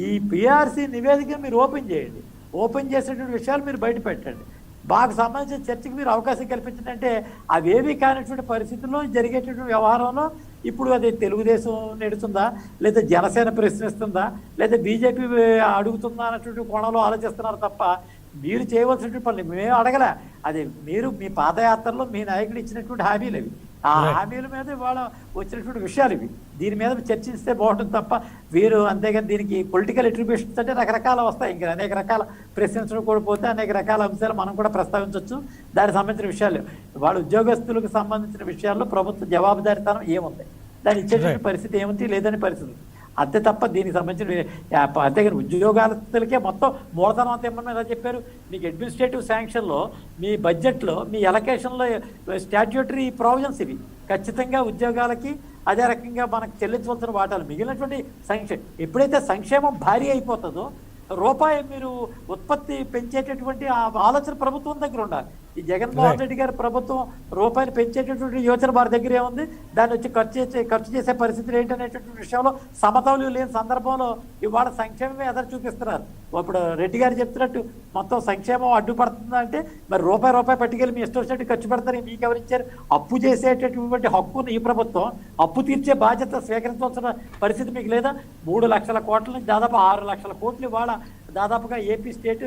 ఈ పిఆర్సీ నివేదికను మీరు ఓపెన్ చేయండి, ఓపెన్ చేసేటువంటి విషయాలు మీరు బయట పెట్టండి, మాకు సంబంధించిన చర్చకి మీరు అవకాశం కల్పించండి. అంటే అవేవి కానిటువంటి పరిస్థితుల్లో జరిగేటటువంటి వ్యవహారంలో ఇప్పుడు అది తెలుగుదేశం నెడుతుందా, లేదా జనసేన ప్రశ్నిస్తుందా, లేదా బీజేపీ అడుగుతుందా అన్నటువంటి కోణంలో ఆలోచిస్తున్నారు తప్ప మీరు చేయవలసినటువంటి పనులు మేము అడగలే. అది మీరు మీ పాదయాత్రలో మీ నాయకుడు ఇచ్చినటువంటి హామీలు అవి, ఆ హామీల మీద వాళ్ళ వచ్చినటువంటి విషయాలు ఇవి. దీని మీద చర్చిస్తే బాగుంటుంది తప్ప వీరు అంతేగాని దీనికి పొలిటికల్ అట్రిబ్యూషన్స్ అంటే రకరకాల వస్తాయి. ఇంకా అనేక రకాల ప్రశ్నించడం కూడా పోతే అనేక రకాల అంశాలు మనం కూడా ప్రస్తావించవచ్చు. దానికి సంబంధించిన విషయాలు వాళ్ళ ఉద్యోగస్తులకు సంబంధించిన విషయాల్లో ప్రభుత్వ జవాబుదారీతనం ఏముంది, దాన్ని ఇచ్చేటువంటి పరిస్థితి ఏముంది లేదని పరిస్థితి అంతే తప్ప దీనికి సంబంధించిన అంతేగాని ఉద్యోగాలకే మొత్తం మూలధనం అంతా ఏమన్నా ఎలా చెప్పారు. మీకు అడ్మినిస్ట్రేటివ్ శాంక్షన్లో మీ బడ్జెట్లో మీ ఎలకేషన్లో స్టాట్యూటరీ ప్రావిజన్స్ ఇవి ఖచ్చితంగా ఉద్యోగాలకి అదే రకంగా మనకు చెల్లించవలసిన వాటాలు మిగిలినటువంటి ఎప్పుడైతే సంక్షేమం భారీ అయిపోతుందో రూపాయి మీరు ఉత్పత్తి పెంచేటటువంటి ఆలోచన ప్రభుత్వం దగ్గర ఉండాలి. ఈ జగన్మోహన్ రెడ్డి గారి ప్రభుత్వం రూపాయిని పెంచేటటువంటి యోచన వారి దగ్గర ఏముంది, దాన్ని వచ్చి ఖర్చు చేసే పరిస్థితులు ఏంటనేటటువంటి విషయంలో సమతౌల్యం లేని సందర్భంలో ఇవాళ సంక్షేమమే ఎదురు చూపిస్తున్నారు. ఇప్పుడు రెడ్డి గారు చెప్తున్నట్టు మొత్తం సంక్షేమం అడ్డుపడుతుందా అంటే మరి రూపాయి పట్టుకెళ్ళి మీ ఇష్టం వచ్చినట్టు ఖర్చు పెడతారు. మీకు ఎవరిచ్చారు? అప్పు చేసేటటువంటి హక్కును ఈ ప్రభుత్వం, అప్పు తీర్చే బాధ్యత స్వీకరించవలసిన పరిస్థితి మీకు లేదా? 3 లక్షల కోట్ల నుంచి దాదాపు 6 లక్షల కోట్లు ఇవాళ దాదాపుగా ఏపీ స్టేట్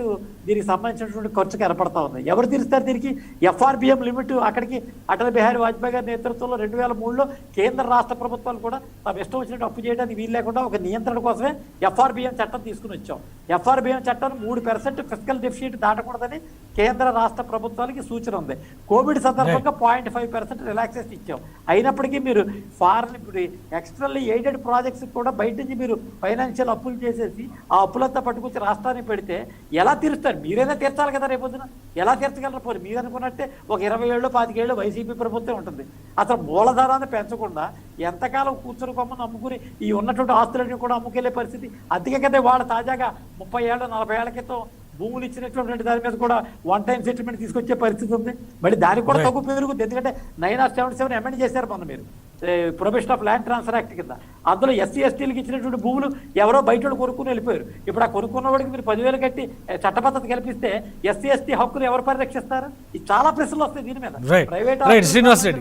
దీనికి సంబంధించినటువంటి ఖర్చు కనపడతా ఉంది. ఎవరు తీరుస్తారు దీనికి? ఎఫ్ఆర్బిఎం లిమిట్ అక్కడికి అటల్ బిహారీ వాజ్పేయి గారి నేతృత్వంలో 2003లో కేంద్ర రాష్ట్ర ప్రభుత్వాలు కూడా తమ ఇష్టం వచ్చినట్టు అప్పు చేయడానికి వీలు లేకుండా ఒక నియంత్రణ కోసమే ఎఫ్ఆర్బిఎం చట్టం తీసుకుని వచ్చాం. ఎఫ్ఆర్బిఎం చట్టాన్ని 3% ఫిస్కల్ డెఫిసిట్ దాటకూడదని కేంద్ర రాష్ట్ర ప్రభుత్వాలకి సూచన ఉంది. కోవిడ్ సందర్భంగా 0.5% రిలాక్సేషన్ ఇచ్చాం. అయినప్పటికీ మీరు ఫారెన్ ఇప్పుడు ఎక్స్టర్నల్లీ ఎయిడెడ్ ప్రాజెక్ట్స్ కూడా బయట నుంచి మీరు ఫైనాన్షియల్ అప్పులు చేసేసి ఆ అప్పులంతా పట్టుకొచ్చి రాష్ట్రానికి పెడితే ఎలా తీరుస్తారు? మీరైనా తీర్చాలి కదా రేపొద్దున. ఎలా తీర్చగలరు? పోనీ మీరు అనుకున్నట్టే ఒక 20 ఏళ్ళు 25 ఏళ్ళు వైసీపీ ప్రభుత్వం ఉంటుంది. అసలు మూలధనాన్ని పెంచకుండా ఎంతకాలం కూర్చొని కొమ్మని అమ్ముకుని ఈ ఉన్నటువంటి ఆస్తులన్నీ కూడా అమ్ముకెళ్లే పరిస్థితి. అందుకే కదా వాళ్ళు తాజాగా 30 ఏళ్ళు 40 ఏళ్ల క్రితం భూములు ఇచ్చినటువంటి దాని మీద కూడా 1 టైం సెటిల్మెంట్ తీసుకొచ్చే పరిస్థితి ఉంది. మళ్ళీ దానికి కూడా తగ్గు పెరుగుతుంది. ఎందుకంటే 9/77 అమెండ్ చేశారు మొన్న మీరు probation of land transfer act కింద. అందులో ఎస్సీ ఎస్టీలకు ఇచ్చినటువంటి భూములు ఎవరో బయట వాళ్ళు కొనుక్కుని వెళ్ళిపోయారు. ఇప్పుడు ఆ కొనుక్కున్న వాడికి మీరు 10,000 కట్టి చట్టబద్ధత కల్పిస్తే ఎస్సీ ఎస్టీ హక్కులు ఎవరు పరిరక్షిస్తారు? ఇది చాలా ప్రశ్నలు వస్తాయి దీని మీద. ప్రైవేట్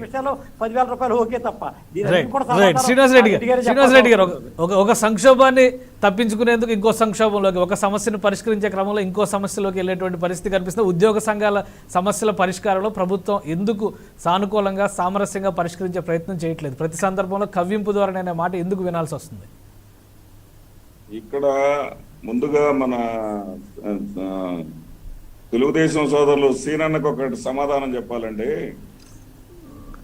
విషయాల్లో 10,000 రూపాయలు ఓకే తప్ప శ్రీనివాస్ రెడ్డి గారు ఒక సంక్షోభాన్ని తప్పించుకునేందుకు ఇంకో సంక్షోభంలోకి, ఒక సమస్యను పరిష్కరించే క్రమంలో ఇంకో సమస్యలోకి వెళ్ళేటువంటి పరిస్థితి కనిపిస్తుంది. ఉద్యోగ సంఘాల సమస్యల పరిష్కారంలో ప్రభుత్వం ఎందుకు సానుకూలంగా సామరస్యంగా పరిష్కరించే ప్రయత్నం చేయట్లేదు? ప్రతి సందర్భంలో కవ్వింపు ధోరణి అనే మాట ఎందుకు వినాల్సి వస్తుంది? ఇక్కడ ముందుగా మన తెలుగుదేశం సోదరులు సీనన్నకు ఒకటి సమాధానం చెప్పాలండి.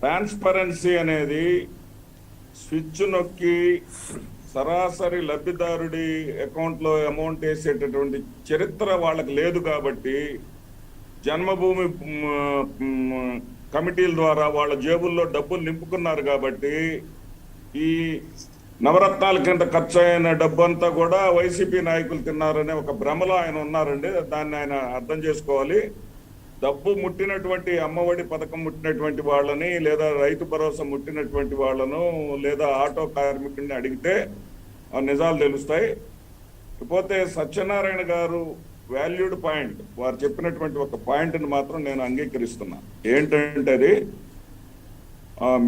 ట్రాన్స్పరెన్సీ అనేది స్విచ్ నొక్కి సరాసరి లబ్ధిదారుడి అకౌంట్ లో అమౌంట్ వేసేటటువంటి చరిత్ర వాళ్ళకి లేదు కాబట్టి జన్మభూమి కమిటీల ద్వారా వాళ్ళ జేబుల్లో డబ్బులు నింపుకున్నారు కాబట్టి ఈ నవరత్నాల కింద ఖర్చు అయిన డబ్బు అంతా కూడా వైసీపీ నాయకులు తిన్నారనే ఒక భ్రమలో ఆయన ఉన్నారండి. దాన్ని ఆయన అర్థం చేసుకోవాలి. డబ్బు ముట్టినటువంటి అమ్మఒడి పథకం ముట్టినటువంటి వాళ్ళని, లేదా రైతు భరోసా ముట్టినటువంటి వాళ్ళను, లేదా ఆటో కార్మికుడిని అడిగితే ఆ నిజాలు తెలుస్తాయి. ఇకపోతే సత్యనారాయణ గారు వాల్యూడ్ పాయింట్, వారు చెప్పినటువంటి ఒక పాయింట్ని మాత్రం నేను అంగీకరిస్తున్నా. ఏంటంటే అది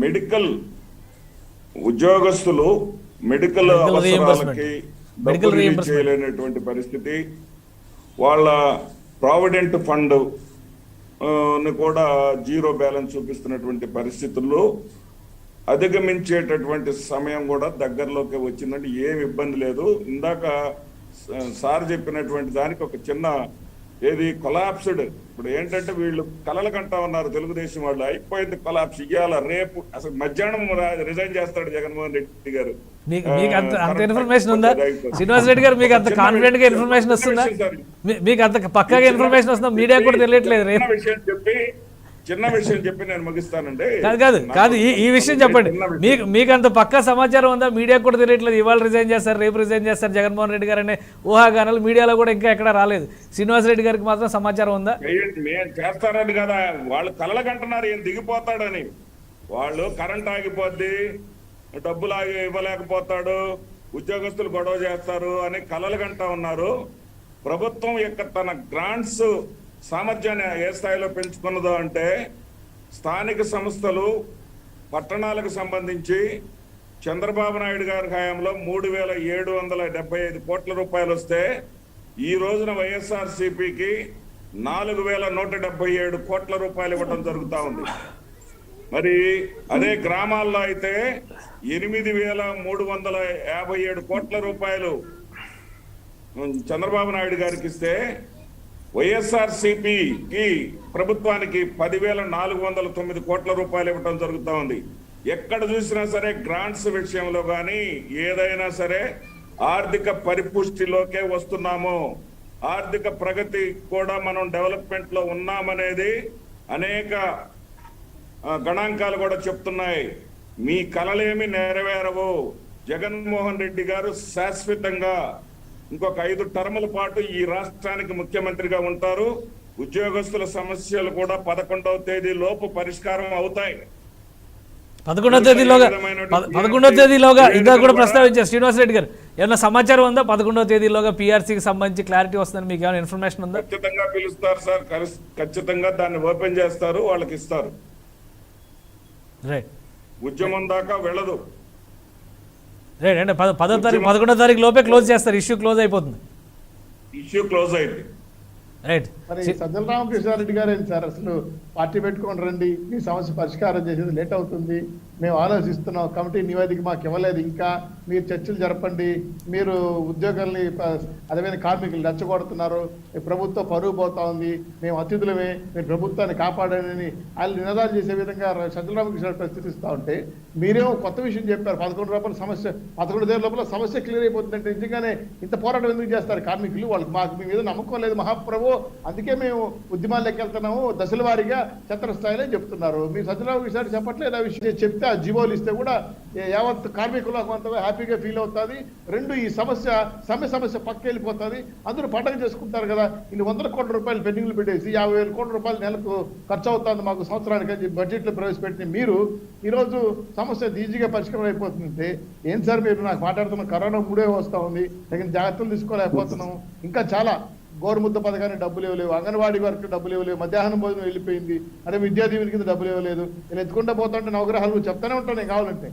మెడికల్ ఉద్యోగస్తులు మెడికల్ అవసరాలకి డబ్బులు రిలీజ్ చేయలేనటువంటి పరిస్థితి, వాళ్ళ ప్రావిడెంట్ ఫండ్ కూడా జీరో బ్యాలెన్స్ చూపిస్తున్నటువంటి పరిస్థితుల్లో అధిగమించేటటువంటి సమయం కూడా దగ్గరలోకి వచ్చిందంటే ఏమి ఇబ్బంది లేదు. ఇందాక సార్ చెప్పినటువంటి దానికి ఒక చిన్న ఏది కొలాప్స్డ్, ఇప్పుడు ఏంటంటే వీళ్ళు కలలు కంటా ఉన్నారు తెలుగుదేశం వాళ్ళు, అయిపోయింది కొలాప్స్, ఇయ్యాల రేపు అసలు మధ్యాహ్నం రిజైన్ చేస్తాడు జగన్మోహన్ రెడ్డి గారు. మీకు అంత ఇన్ఫర్మేషన్ ఉందా శ్రీనివాస్ రెడ్డి గారు? మీకు అంత కాన్ఫిడెంట్ గా ఇన్ఫర్మేషన్ వస్తుందా? మీకు అంత పక్కాగా ఇన్ఫర్మేషన్ వస్తుందా? మీడియా కూడా తెలియట్లేదు. చిన్న విషయం చెప్పి నేను ముగిస్తానండి. కాదు ఈ విషయం చెప్పండి. మీకు అంత పక్కా సమాచారం ఉందా? మీడియా కూడా తెలియట్లేదు. ఇవాళ రిజైన్ చేస్తారు, రేపు రిజైన్ చేస్తారు జగన్మోహన్ రెడ్డి గారు అనే ఊహాగానాలు మీడియాలో కూడా ఇంకా ఎక్కడా రాలేదు. శ్రీనివాస్ రెడ్డి గారికి మాత్రం సమాచారం ఉందా? మేము చేస్తారని కదా వాళ్ళు కలలకంటున్నారు, ఏం దిగిపోతాడని. వాళ్ళు కరెంట్ ఆగిపోద్ది, డబ్బులు ఇవ్వలేకపోతాడు, ఉద్యోగస్తులు గొడవ చేస్తారు అని కలలుగంటా ఉన్నారు. ప్రభుత్వం యొక్క తన గ్రాంట్స్ సామర్థ్యాన్ని ఏ స్థాయిలో పెంచుకున్నదో అంటే, స్థానిక సంస్థలు పట్టణాలకు సంబంధించి చంద్రబాబు నాయుడు గారి హయాంలో 3,775 కోట్ల రూపాయలు వస్తే ఈ రోజున వైఎస్ఆర్సీపీకి 4,177 కోట్ల రూపాయలు ఇవ్వడం జరుగుతూ ఉంది. మరి అదే గ్రామాల్లో అయితే 8,357 కోట్ల రూపాయలు చంద్రబాబు నాయుడు గారికి ఇస్తే వైఎస్ఆర్సీపీకి ప్రభుత్వానికి 10,409 కోట్ల రూపాయలు ఇవ్వడం జరుగుతూ ఉంది. ఎక్కడ చూసినా సరే గ్రాంట్స్ విషయంలో కానీ ఏదైనా సరే ఆర్థిక పరిపుష్టిలోకే వస్తున్నాము, ఆర్థిక ప్రగతి కూడా మనం డెవలప్మెంట్ లో ఉన్నామనేది అనేక గణాంకాలు కూడా చెప్తున్నాయి. మీ కలలేమి నెరవేరవు. జగన్మోహన్ రెడ్డి గారు శాశ్వతంగా ఇంకొక 5 టర్ముల పాటు ఈ రాష్ట్రానికి ముఖ్యమంత్రిగా ఉంటారు. ఉద్యోగస్తుల సమస్యలు కూడా 11వ తేదీ లోపు పరిష్కారం అవుతాయి. 11వ తేదీలోగా ఇంకా కూడా ప్రస్తావించారు శ్రీనివాస్ రెడ్డి గారు. ఏమైనా సమాచారం ఉందా? 11వ తేదీలోగా పిఆర్సీకి సంబంధించి క్లారిటీ వస్తుందని మీకు ఏమైనా ఇన్ఫర్మేషన్ ఉందా? ఖచ్చితంగా పిలుస్తారు సార్, ఖచ్చితంగా దాన్ని ఓపెన్ చేస్తారు, వాళ్ళకి ఇస్తారు. ఉద్యమం దాకా వెళ్ళదు. రైట్ అంటే 10వ తారీఖు 11వ తారీఖు లోపే క్లోజ్ చేస్తారు, ఇష్యూ క్లోజ్ అయిపోతుంది. ఇష్యూ క్లోజ్ అయింది. రైట్. మరి సజ్జల రామకృష్ణారెడ్డి గారు ఏంటి సార్, అసలు పార్టీ పెట్టుకొని రండి, మీ సమస్య పరిష్కారం చేసేది లేట్ అవుతుంది, మేము ఆలోచిస్తున్నాం, కమిటీ నివేదిక మాకు ఇవ్వలేదు, ఇంకా మీరు చర్చలు జరపండి, మీరు ఉద్యోగుల్ని అదేవిధంగా కార్మికులు రెచ్చగొడుతున్నారు, ప్రభుత్వం పరువు పోతా ఉంది, మేము అతిథులమే, మీరు ప్రభుత్వాన్ని కాపాడని వాళ్ళు నినాదాలు చేసే విధంగా సజ్జలరామకృష్ణ ప్రస్తుతిస్తూ ఉంటే మీరేమో కొత్త విషయం చెప్పారు. 11 రూపాయల సమస్య 11 రోజుల లోపల సమస్య క్లియర్ అయిపోతుందంటే నిజంగానే ఇంత పోరాటం ఎందుకు చేస్తారు కార్మికులు? వాళ్ళకి మాకు మీ మీద నమ్మకం లేదు మహాప్రభు, అందుకే మేము ఉద్యమాల్లోకి వెళ్తున్నాము, దశల వారీగా క్షేత్రస్థాయిలో చెప్తున్నారు. మీరు సజ్జలరామకృష్ణ చెప్పట్లేదు ఆ విషయం. చెప్తే ఆ జీవోలు ఇస్తే కూడా యావత్ కార్మికులకు అంత హ్యాపీగా ఫీల్ అవుతుంది. రెండు ఈ సమస్య పక్క వెళ్ళిపోతుంది, అందరూ పండగ చేసుకుంటారు కదా. ఇన్ని 100 కోట్ల రూపాయలు పెండింగ్లు పెట్టేసి 50,000 కోట్ల రూపాయలు నెలకు ఖర్చు అవుతుంది మాకు సంవత్సరానికి అని బడ్జెట్లో ప్రవేశపెట్టిన మీరు ఈరోజు సమస్య ఈజీగా పరిష్కారం అయిపోతుందంటే ఏం సార్ మీరు నాకు మాట్లాడుతున్న కరోనా 3 వస్తూ ఉంది, తగిన జాగ్రత్తలు తీసుకోలేకపోతున్నాము, ఇంకా చాలా గోరుముద్ద పథకానికి డబ్బులు ఇవ్వలేవు, అంగన్వాడీ వరకు డబ్బులు ఇవ్వలేవు, మధ్యాహ్నం భోజనం వెళ్ళిపోయింది, అదే విద్యాదీవుని కింద డబ్బులు ఇవ్వలేదు, ఇలా ఎత్తుకుంటా పోతుంటే నవగ్రహాలు చెప్తానే ఉంటాను నేను కావాలంటే.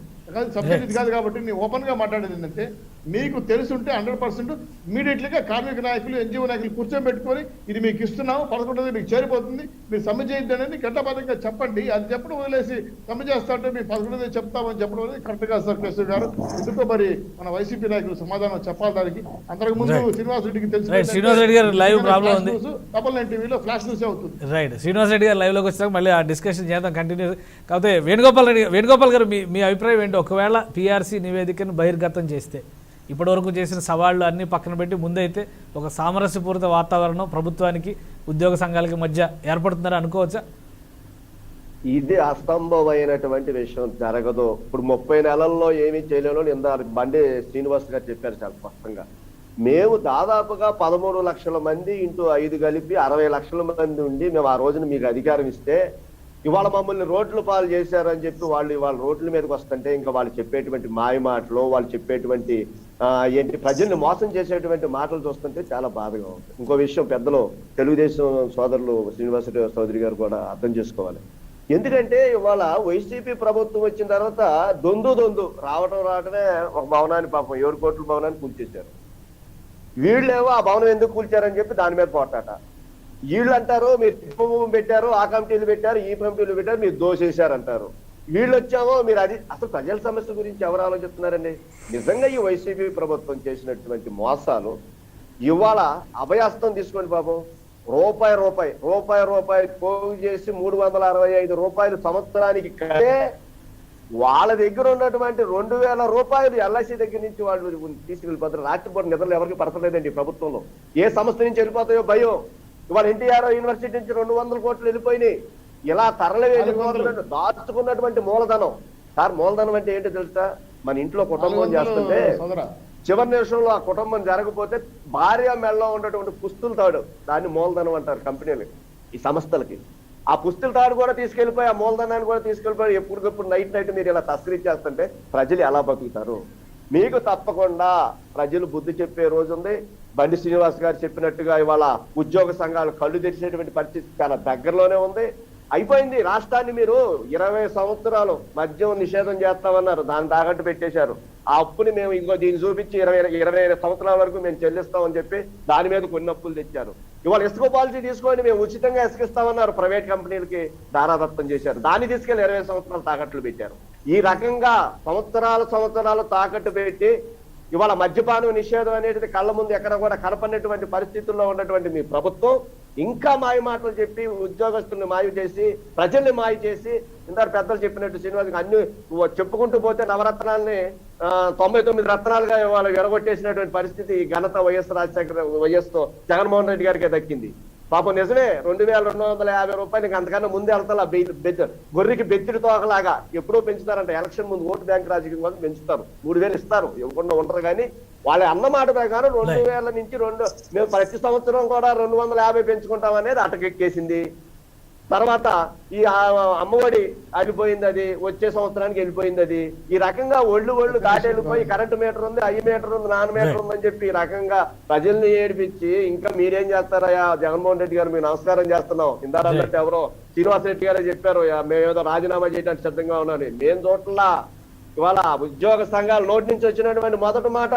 సబ్జెక్ట్ ఇది కాదు కాబట్టి నేను ఓపెన్ గా మాట్లాడేది ఏంటంటే మీకు తెలుసుంటే 100% ఇమీడియట్లీగా కార్మిక నాయకులు ఎన్జిఓ నాయకులు కూర్చోబెట్టుకొని ఇది మీకు ఇస్తున్నాము 11 మీకు చేరిపోతుంది మీరు సమ్మె చేయొద్దు అనేది ఘట్టబద్ధంగా చెప్పండి. అది చెప్పడం వదిలేసి సమ్మె చేస్తా అంటే మీకు 11 చెప్తామని చెప్పడం అనేది కరెక్ట్ కాదు సార్ కేశవ్ గారు. ఎందుకో మరి మన వైసీపీ నాయకులు సమాధానం చెప్పాలి దానికి. అంతకు ముందు శ్రీనివాస్ రెడ్డికి శ్రీనివాస్ రెడ్డి గారు లైవ్ ప్రాబ్లం ఉంది, డబల్ టీవీలో ఫ్లాష్ న్యూస్ అవుతుంది. రైట్, శ్రీనివాస్ రెడ్డి గారు లైవ్ లోకి వచ్చాక మళ్ళీ ఆ డిస్కషన్ చేద్దాం కంటిన్యూ. కాకపోతే వేణుగోపాల్ గారు మీ అభిప్రాయం ఏంటి? ఒకవేళ పిఆర్సీ నివేదికను బహిర్గతం చేస్తే ఇప్పటివరకు చేసిన సవాళ్లు అన్ని పక్కన పెట్టి ముందైతే ఒక సామరస్యపూరిత వాతావరణం ప్రభుత్వానికి ఉద్యోగ సంఘాలకి మధ్య ఏర్పడుతుందని అనుకోవచ్చా? ఇది అసంభవమైనటువంటి విషయం, జరగదు. ఇప్పుడు 30 నెలల్లో ఏమీ చేయలేను ఇంత బండి శ్రీనివాస్ గారు చెప్పారు చాలా స్పష్టంగా. మేము దాదాపుగా 13 లక్షల మంది ఇంటూ 5 కలిపి 60 లక్షల మంది ఉండి మేము ఆ రోజున మీకు అధికారం ఇస్తే ఇవాళ మమ్మల్ని రోడ్లు పాలు చేశారని చెప్పి వాళ్ళ రోడ్ల మీదకి వస్తుంటే ఇంకా వాళ్ళు చెప్పేటువంటి మాయ మాటలు, వాళ్ళు చెప్పేటువంటి ఏంటి ప్రజల్ని మోసం చేసేటువంటి మాటలు చూస్తుంటే చాలా బాధగా ఉంది. ఇంకో విషయం పెద్దలు తెలుగుదేశం సోదరులు శ్రీనివాస చౌదరి గారు కూడా అర్థం చేసుకోవాలి. ఎందుకంటే ఇవాళ వైసీపీ ప్రభుత్వం వచ్చిన తర్వాత దొందు రావటమే ఒక భవనాన్ని పాపం 7 కోట్ల భవనాన్ని కూల్చేశారు. వీళ్ళేమో ఆ భవనం ఎందుకు కూల్చారని చెప్పి దాని మీద పోటాట. వీళ్ళు అంటారు మీరు భూమి పెట్టారు, ఆ కమిటీలు పెట్టారు, ఈ కమిటీలు పెట్టారు, మీరు దోషేశారంటారు. వీళ్ళు వచ్చామో మీరు అది అసలు ప్రజల సమస్య గురించి ఎవరు ఆలోచిస్తున్నారండి? నిజంగా ఈ వైసీపీ ప్రభుత్వం చేసినటువంటి మోసాలు ఇవాళ అభయాస్తం తీసుకొని పాపం రూపాయి పోగు చేసి 365 రూపాయలు సంవత్సరానికి కట్టే వాళ్ళ దగ్గర ఉన్నటువంటి 2,000 రూపాయలు ఎల్ఐసి దగ్గర నుంచి వాళ్ళు తీసుకెళ్ళిపోతారు. రాత్రిపూట నిద్రలు ఎవరికి పడతలేదండి ప్రభుత్వంలో. ఏ సంస్థ నుంచి వెళ్ళిపోతాయో భయం. ఇవాళ ఎన్టీఆర్ యూనివర్సిటీ నుంచి 200 కోట్లు వెళ్ళిపోయినాయి. ఇలా తరలి దాచుకున్నటువంటి మూలధనం. సార్ మూలధనం అంటే ఏంటో తెలుసా? మన ఇంట్లో కుటుంబం చేస్తుంటే చివరి నిమిషంలో ఆ కుటుంబం జరగకపోతే భార్య మెడలో ఉన్నటువంటి పుస్తులు తాడు, దాన్ని మూలధనం అంటారు కంపెనీలు, ఈ సంస్థలకి. ఆ పుస్తుల తాడు కూడా తీసుకెళ్లిపోయి ఆ మూలధనాన్ని కూడా తీసుకెళ్లిపోయి ఎప్పటికప్పుడు నైట్ మీరు ఇలా తస్కరించేస్తుంటే ప్రజలు ఎలా బతుకుతారు? మీకు తప్పకుండా ప్రజలు బుద్ధి చెప్పే రోజు ఉంది. బండి శ్రీనివాస్ గారు చెప్పినట్టుగా ఇవాళ ఉద్యోగ సంఘాలు కళ్ళు తెరిచేటువంటి పరిస్థితి చాలా దగ్గరలోనే ఉంది. అయిపోయింది. రాష్ట్రాన్ని మీరు 20 సంవత్సరాలు మద్యం నిషేధం చేస్తామన్నారు, దాన్ని తాకట్టు పెట్టేశారు. ఆ అప్పుని మేము ఇంకో దీన్ని చూపించి 20 సంవత్సరాల వరకు మేము చెల్లిస్తామని చెప్పి దాని మీద కొన్ని అప్పులు తెచ్చారు. ఇవాళ ఇసుక పాలసీ తీసుకొని మేము ఉచితంగా ఇసుకిస్తామన్నారు, ప్రైవేట్ కంపెనీలకి దారాదత్తం చేశారు. దాన్ని తీసుకెళ్లి 20 సంవత్సరాలు తాకట్లు పెట్టారు. ఈ రకంగా సంవత్సరాలు తాకట్టు పెట్టి ఇవాళ మద్యపానం నిషేధం అనేది కళ్ళ ముందు ఎక్కడ కూడా కనపడినటువంటి పరిస్థితుల్లో ఉన్నటువంటి మీ ప్రభుత్వం ఇంకా మాయ మాటలు చెప్పి ఉద్యోగస్తుల్ని మాయ చేసి ప్రజల్ని మాయ చేసి ఇందాక పెద్దలు చెప్పినట్టు శ్రీనివాస్ అన్ని చెప్పుకుంటూ పోతే నవరత్నాల్ని 99 రత్నాలుగా వాళ్ళు ఎడగొట్టేసినటువంటి పరిస్థితి ఘనత వైఎస్ జగన్మోహన్ రెడ్డి గారికే దక్కింది. పాపం నిజమే 2,250 రూపాయలు ఇంకా అంతకన్నా ముందే వెళ్తా గొర్రెకి బెత్తిడి తోకలాగా ఎప్పుడో పెంచుతారంట. ఎలక్షన్ ముందు ఓటు బ్యాంక్ రాజకీయం కోసం పెంచుతారు, 3,000 ఇస్తారు, ఇవ్వకుండా ఉంటారు. కానీ వాళ్ళ అన్నమాట ప్రకారం 2,000 నుంచి మేము ప్రతి సంవత్సరం కూడా 250 పెంచుకుంటాం అనేది అటకెక్కేసింది. తర్వాత ఈ అమ్మఒడి వెళ్ళిపోయింది, అది వచ్చే సంవత్సరానికి వెళ్ళిపోయింది. అది ఈ రకంగా ఒళ్ళు దాటి వెళ్ళిపోయి కరెంటు మీటర్ ఉంది, ఐ మీటర్ ఉంది, నాన్ మీటర్ ఉందని చెప్పి ఈ రకంగా ప్రజల్ని ఏడిపించి ఇంకా మీరేం చేస్తారయ్యా జగన్మోహన్ రెడ్డి గారు? మీకు నమస్కారం చేస్తున్నాం. ఇందాక అన్నట్టు ఎవరో శ్రీనివాస్ రెడ్డి గారే చెప్పారు మేమేదో రాజీనామా చేయడానికి సిద్ధంగా ఉన్నాను. మేము చోట్ల ఇవాళ ఉద్యోగ సంఘాలు నోటి నుంచి వచ్చినటువంటి మొదటి మాట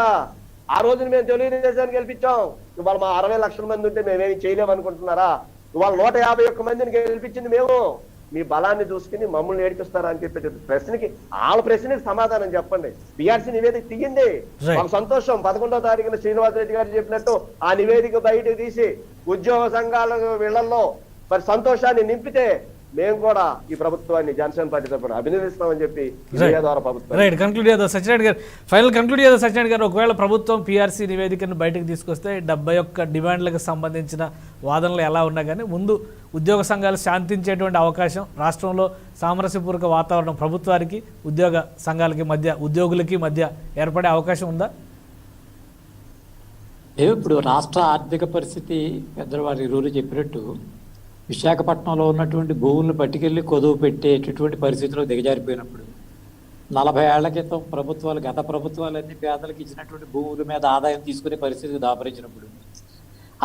ఆ రోజున మేము తెలుగుదేశానికి గెలిపించాం. ఇవాళ మా 60 లక్షల మంది ఉంటే మేమేమి చేయలేమనుకుంటున్నారా? ఇవాళ 151 మందిని గెలిపించింది మేము. మీ బలాన్ని చూసుకుని మమ్మల్ని ఏడిపిస్తారా అని చెప్పే ప్రశ్నకి వాళ్ళ ప్రశ్నకి సమాధానం చెప్పండి. పిఆర్సీ నివేదిక తీయండి, మాకు సంతోషం. 11వ తారీఖున శ్రీనివాసరెడ్డి గారు చెప్పినట్టు ఆ నివేదిక బయటకు తీసి ఉద్యోగ సంఘాల వీళ్ళల్లో మరి సంతోషాన్ని నింపితే మేము కూడా ఈ ప్రభుత్వాన్ని జనసేన పార్టీ తరఫున అభినందిస్తామని చెప్పి మీడియా ద్వారా ప్రభుత్వం రైట్ కంక్లూడ్ చేద్దాం సత్యనారాయణ గారు. ఫైనల్ కంక్లూడ్ చేద్దాం సత్యనారాయణ గారు. ఒకవేళ ప్రభుత్వం పీఆర్సీ నివేదికను బయటకు తీసుకొస్తే 71 డిమాండ్లకు సంబంధించిన వాదనలు ఎలా ఉన్నా కానీ ముందు ఉద్యోగ సంఘాలు శాంతించేటువంటి అవకాశం, రాష్ట్రంలో సామరస్యపూర్వక వాతావరణం ప్రభుత్వానికి ఉద్యోగ సంఘాలకి మధ్య, ఉద్యోగులకి మధ్య ఏర్పడే అవకాశం ఉందా? ఇప్పుడు రాష్ట్ర ఆర్థిక పరిస్థితి పెద్దవారు ఇరువురు చెప్పినట్టు విశాఖపట్నంలో ఉన్నటువంటి భూములను పట్టుకెళ్ళి కొదువు పెట్టేటటువంటి పరిస్థితిలో దిగజారిపోయినప్పుడు, 40 ఏళ్ల క్రితం ప్రభుత్వాలు, గత ప్రభుత్వాలన్నీ పేదలకు ఇచ్చినటువంటి భూముల మీద ఆదాయం తీసుకునే పరిస్థితికి దాపరించినప్పుడు,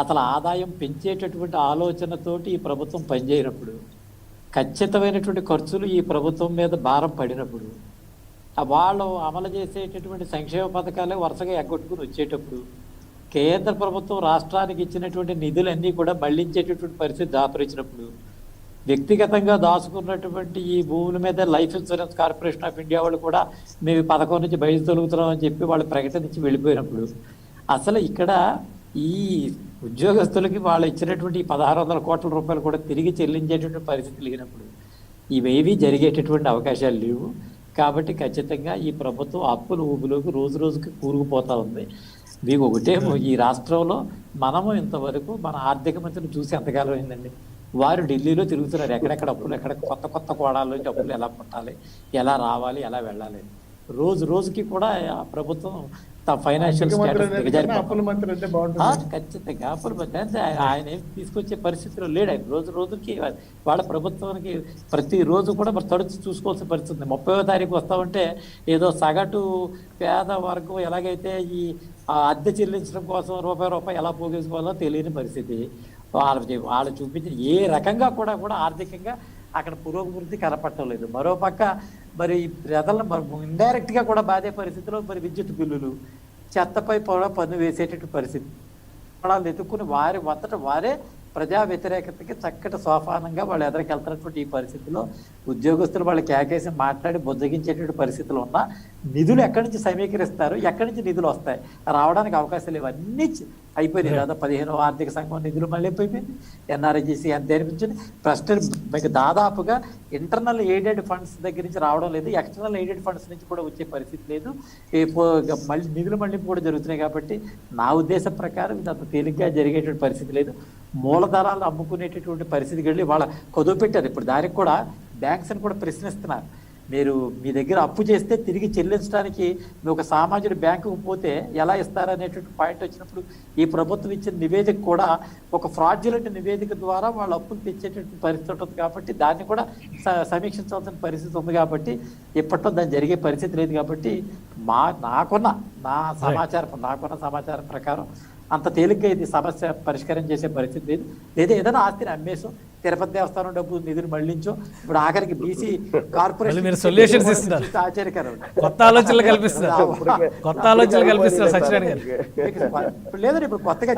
అసలు ఆదాయం పెంచేటటువంటి ఆలోచనతోటి ఈ ప్రభుత్వం పనిచేయనప్పుడు, ఖచ్చితమైనటువంటి ఖర్చులు ఈ ప్రభుత్వం మీద భారం పడినప్పుడు, వాళ్ళు అమలు చేసేటటువంటి సంక్షేమ పథకాలే వరుసగా ఎగ్గొట్టుకుని వచ్చేటప్పుడు, కేంద్ర ప్రభుత్వం రాష్ట్రానికి ఇచ్చినటువంటి నిధులన్నీ కూడా మళ్లించేటటువంటి పరిస్థితి దాపరించినప్పుడు, వ్యక్తిగతంగా దాచుకున్నటువంటి ఈ భూముల మీద life insurance corporation of India వాళ్ళు కూడా మేము 11 నుంచి బయట తొలుగుతున్నామని చెప్పి వాళ్ళు ప్రకటించి వెళ్ళిపోయినప్పుడు, అసలు ఇక్కడ ఈ ఉద్యోగస్తులకి వాళ్ళు ఇచ్చినటువంటి 1600 కోట్ల రూపాయలు కూడా తిరిగి చెల్లించేటటువంటి పరిస్థితి లేనప్పుడు ఇవేవి జరిగేటటువంటి అవకాశాలు లేవు. కాబట్టి ఖచ్చితంగా ఈ ప్రభుత్వం అప్పుల ఊబిలోకి రోజు రోజుకి కూరుకుపోతా ఉంది. మీకు ఒకటే, ఈ రాష్ట్రంలో మనము ఇంతవరకు మన ఆర్థిక మంత్రిని చూసి ఎంతకాలం అయిందండి? వారు ఢిల్లీలో తిరుగుతున్నారు, ఎక్కడెక్కడ అప్పులు, ఎక్కడ కొత్త కొత్త కోణాల్లో అప్పులు ఎలా పుట్టాలి, ఎలా రావాలి, ఎలా వెళ్ళాలి. రోజు రోజుకి కూడా ఆ ప్రభుత్వం ఫైనాన్షియల్ స్టేటస్ ఖచ్చితంగా అప్పులు మంత్రి అంటే ఆయన ఏం తీసుకొచ్చే పరిస్థితిలో లేడు. ఆయన రోజు రోజుకి వాళ్ళ ప్రభుత్వానికి ప్రతిరోజు కూడా మరి తడుచు చూసుకోవాల్సిన పరిస్థితి ఉంది. 30వ తారీఖు వస్తామంటే ఏదో సగటు పేద వర్గం ఎలాగైతే ఈ అద్దె చెల్లించడం కోసం రూపాయి ఎలా పోగేసుకోవాలో తెలియని పరిస్థితి. వాళ్ళు చూపించిన ఏ రకంగా కూడా ఆర్థికంగా అక్కడ పురోభివృద్ధి కనపడటం లేదు. మరోపక్క మరి ప్రజలను ఇండైరెక్ట్గా కూడా బాధే పరిస్థితిలో మరి విద్యుత్ బిల్లులు, చెత్తపై కూడా పన్ను వేసేటటువంటి పరిస్థితి, వాళ్ళు ఎత్తుక్కుని వారే ప్రజా వ్యతిరేకతకి చక్కటి సోపానంగా వాళ్ళు ఎదురుకెళ్తున్నటువంటి ఈ పరిస్థితిలో ఉద్యోగస్తులు వాళ్ళు కేకేసి మాట్లాడి బుజ్జగించేటువంటి పరిస్థితులు ఉన్నా నిధులు ఎక్కడి నుంచి సమీకరిస్తారు, ఎక్కడి నుంచి నిధులు వస్తాయి, రావడానికి అవకాశాలు లేవు. అన్నీ అయిపోయినాయి. దాదాపు 15వ ఆర్థిక సంఘం నిధులు మళ్ళీ అయిపోయింది, ఎన్ఆర్ఐజీసీ అంత అనిపించింది. ప్రస్తుతం మీకు దాదాపుగా ఇంటర్నల్ ఎయిడెడ్ ఫండ్స్ దగ్గర నుంచి రావడం లేదు, ఎక్స్టర్నల్ ఎయిడెడ్ ఫండ్స్ నుంచి కూడా వచ్చే పరిస్థితి లేదు. మళ్ళీ నిధుల మళ్లింపు కూడా జరుగుతున్నాయి. కాబట్టి నా ఉద్దేశం ప్రకారం ఇది అంత తేలిగ్గా జరిగేటువంటి పరిస్థితి లేదు. మూలధనాలు అమ్ముకునేటటువంటి పరిస్థితికి వెళ్ళి వాళ్ళ కొదువు పెట్టారు. ఇప్పుడు దానికి కూడా బ్యాంక్స్ని కూడా ప్రశ్నిస్తున్నారు. మీరు మీ దగ్గర అప్పు చేస్తే తిరిగి చెల్లించడానికి మీ ఒక సామాజిక బ్యాంకుకు పోతే ఎలా ఇస్తారనేటువంటి పాయింట్ వచ్చినప్పుడు ఈ ప్రభుత్వం ఇచ్చిన నివేదిక కూడా ఒక ఫ్రాడ్యులెంట్ నివేదిక ద్వారా వాళ్ళ అప్పులు తెచ్చేటటువంటి పరిస్థితి ఉంటుంది. కాబట్టి దాన్ని కూడా సమీక్షించాల్సిన పరిస్థితి ఉంది. కాబట్టి ఇప్పట్లో దాన్ని జరిగే పరిస్థితి లేదు. కాబట్టి నాకున్న సమాచారం ప్రకారం అంత తేలిగ్గా ఇది సమస్య పరిష్కారం చేసే పరిస్థితి లేదు. లేదా ఏదైనా ఆస్తిని అమ్మేసో, తిరుపతి దేవస్థానం డబ్బు నిధులు మళ్లించో, ఇప్పుడు ఆఖరికి బీసీ కార్పొరేషన్ ఆశ్చర్యకరం కొత్త ఆలోచనలు కల్పిస్తున్నారు సత్యనారాయణ గారు. లేదండి, ఇప్పుడు కొత్తగా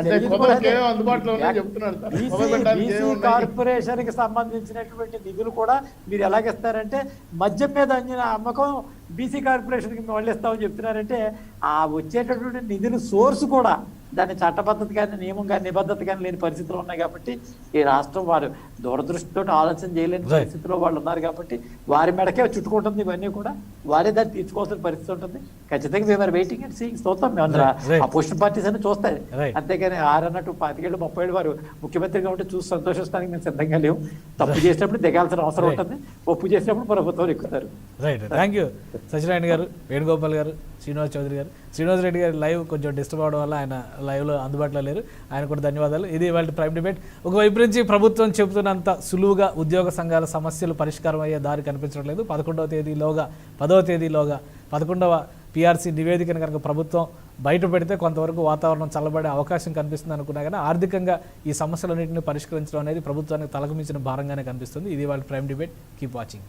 బీసీ కార్పొరేషన్ కి సంబంధించినటువంటి నిధులు కూడా మీరు ఎలాగిస్తారంటే మద్యం మీద అందిన అమ్మకం బీసీ కార్పొరేషన్ కి మళ్ళీ ఇస్తామని చెప్తున్నారంటే ఆ వచ్చేటటువంటి నిధులు సోర్స్ కూడా దాని చట్టబద్ధత కానీ నియమం కానీ నిబద్ధత కానీ లేని పరిస్థితులు ఉన్నాయి. కాబట్టి ఈ రాష్ట్రం వారు దూరదృష్టితో ఆలోచన చేయలేని పరిస్థితిలో వాళ్ళు ఉన్నారు. కాబట్టి వారి మెడకే చుట్టుకుంటుంది. ఇవన్నీ కూడా వారే దాన్ని తీర్చుకోవాల్సిన పరిస్థితి ఉంటుంది. ఖచ్చితంగా మేము వెయిటింగ్ అండ్ సీయింగ్ చూస్తాం. మేము అపోజిషన్ పార్టీస్ అని చూస్తాయి. అంతేగాని అన్నట్టు 25 ఏళ్ళు 30 ఏళ్ళు వారు ముఖ్యమంత్రిగా ఉంటే చూసి సంతోషిస్తానికి మేము సిద్ధంగా లేవు. తప్పు చేసినప్పుడు దిగాల్సిన అవసరం ఉంటుంది, ఒప్పు చేసినప్పుడు ప్రభుత్వం ఎక్కుతారు. రైట్, థ్యాంక్ యూ సత్యనారాయణ గారు, వేణుగోపాల్ గారు, శ్రీనివాస్ చౌదరి గారు. శ్రీనివాస్ రెడ్డి గారి లైవ్ కొంచెం డిస్టర్బ్ అవడం వల్ల ఆయన లైవ్లో అందుబాటులో లేరు. ఆయన కూడా ధన్యవాదాలు. ఇది వాళ్ళ ప్రైమ్ డిబేట్. ఒకవైపు నుంచి ప్రభుత్వం చెబుతున్నంత సులువుగా ఉద్యోగ సంఘాల సమస్యలు పరిష్కారం అయ్యే దారి కనిపించడం లేదు. 10వ తేదీలోగా 11వ పీఆర్సీ నివేదికను కనుక ప్రభుత్వం బయట పెడితే కొంతవరకు వాతావరణం చల్లబడే అవకాశం కనిపిస్తుంది అనుకున్నా కానీ ఆర్థికంగా ఈ సమస్యలన్నింటినీ పరిష్కరించడం అనేది ప్రభుత్వానికి తలకు మించిన భారంగానే కనిపిస్తుంది. ఇది వాళ్ళ ప్రైమ్ డిబేట్. Keep watching.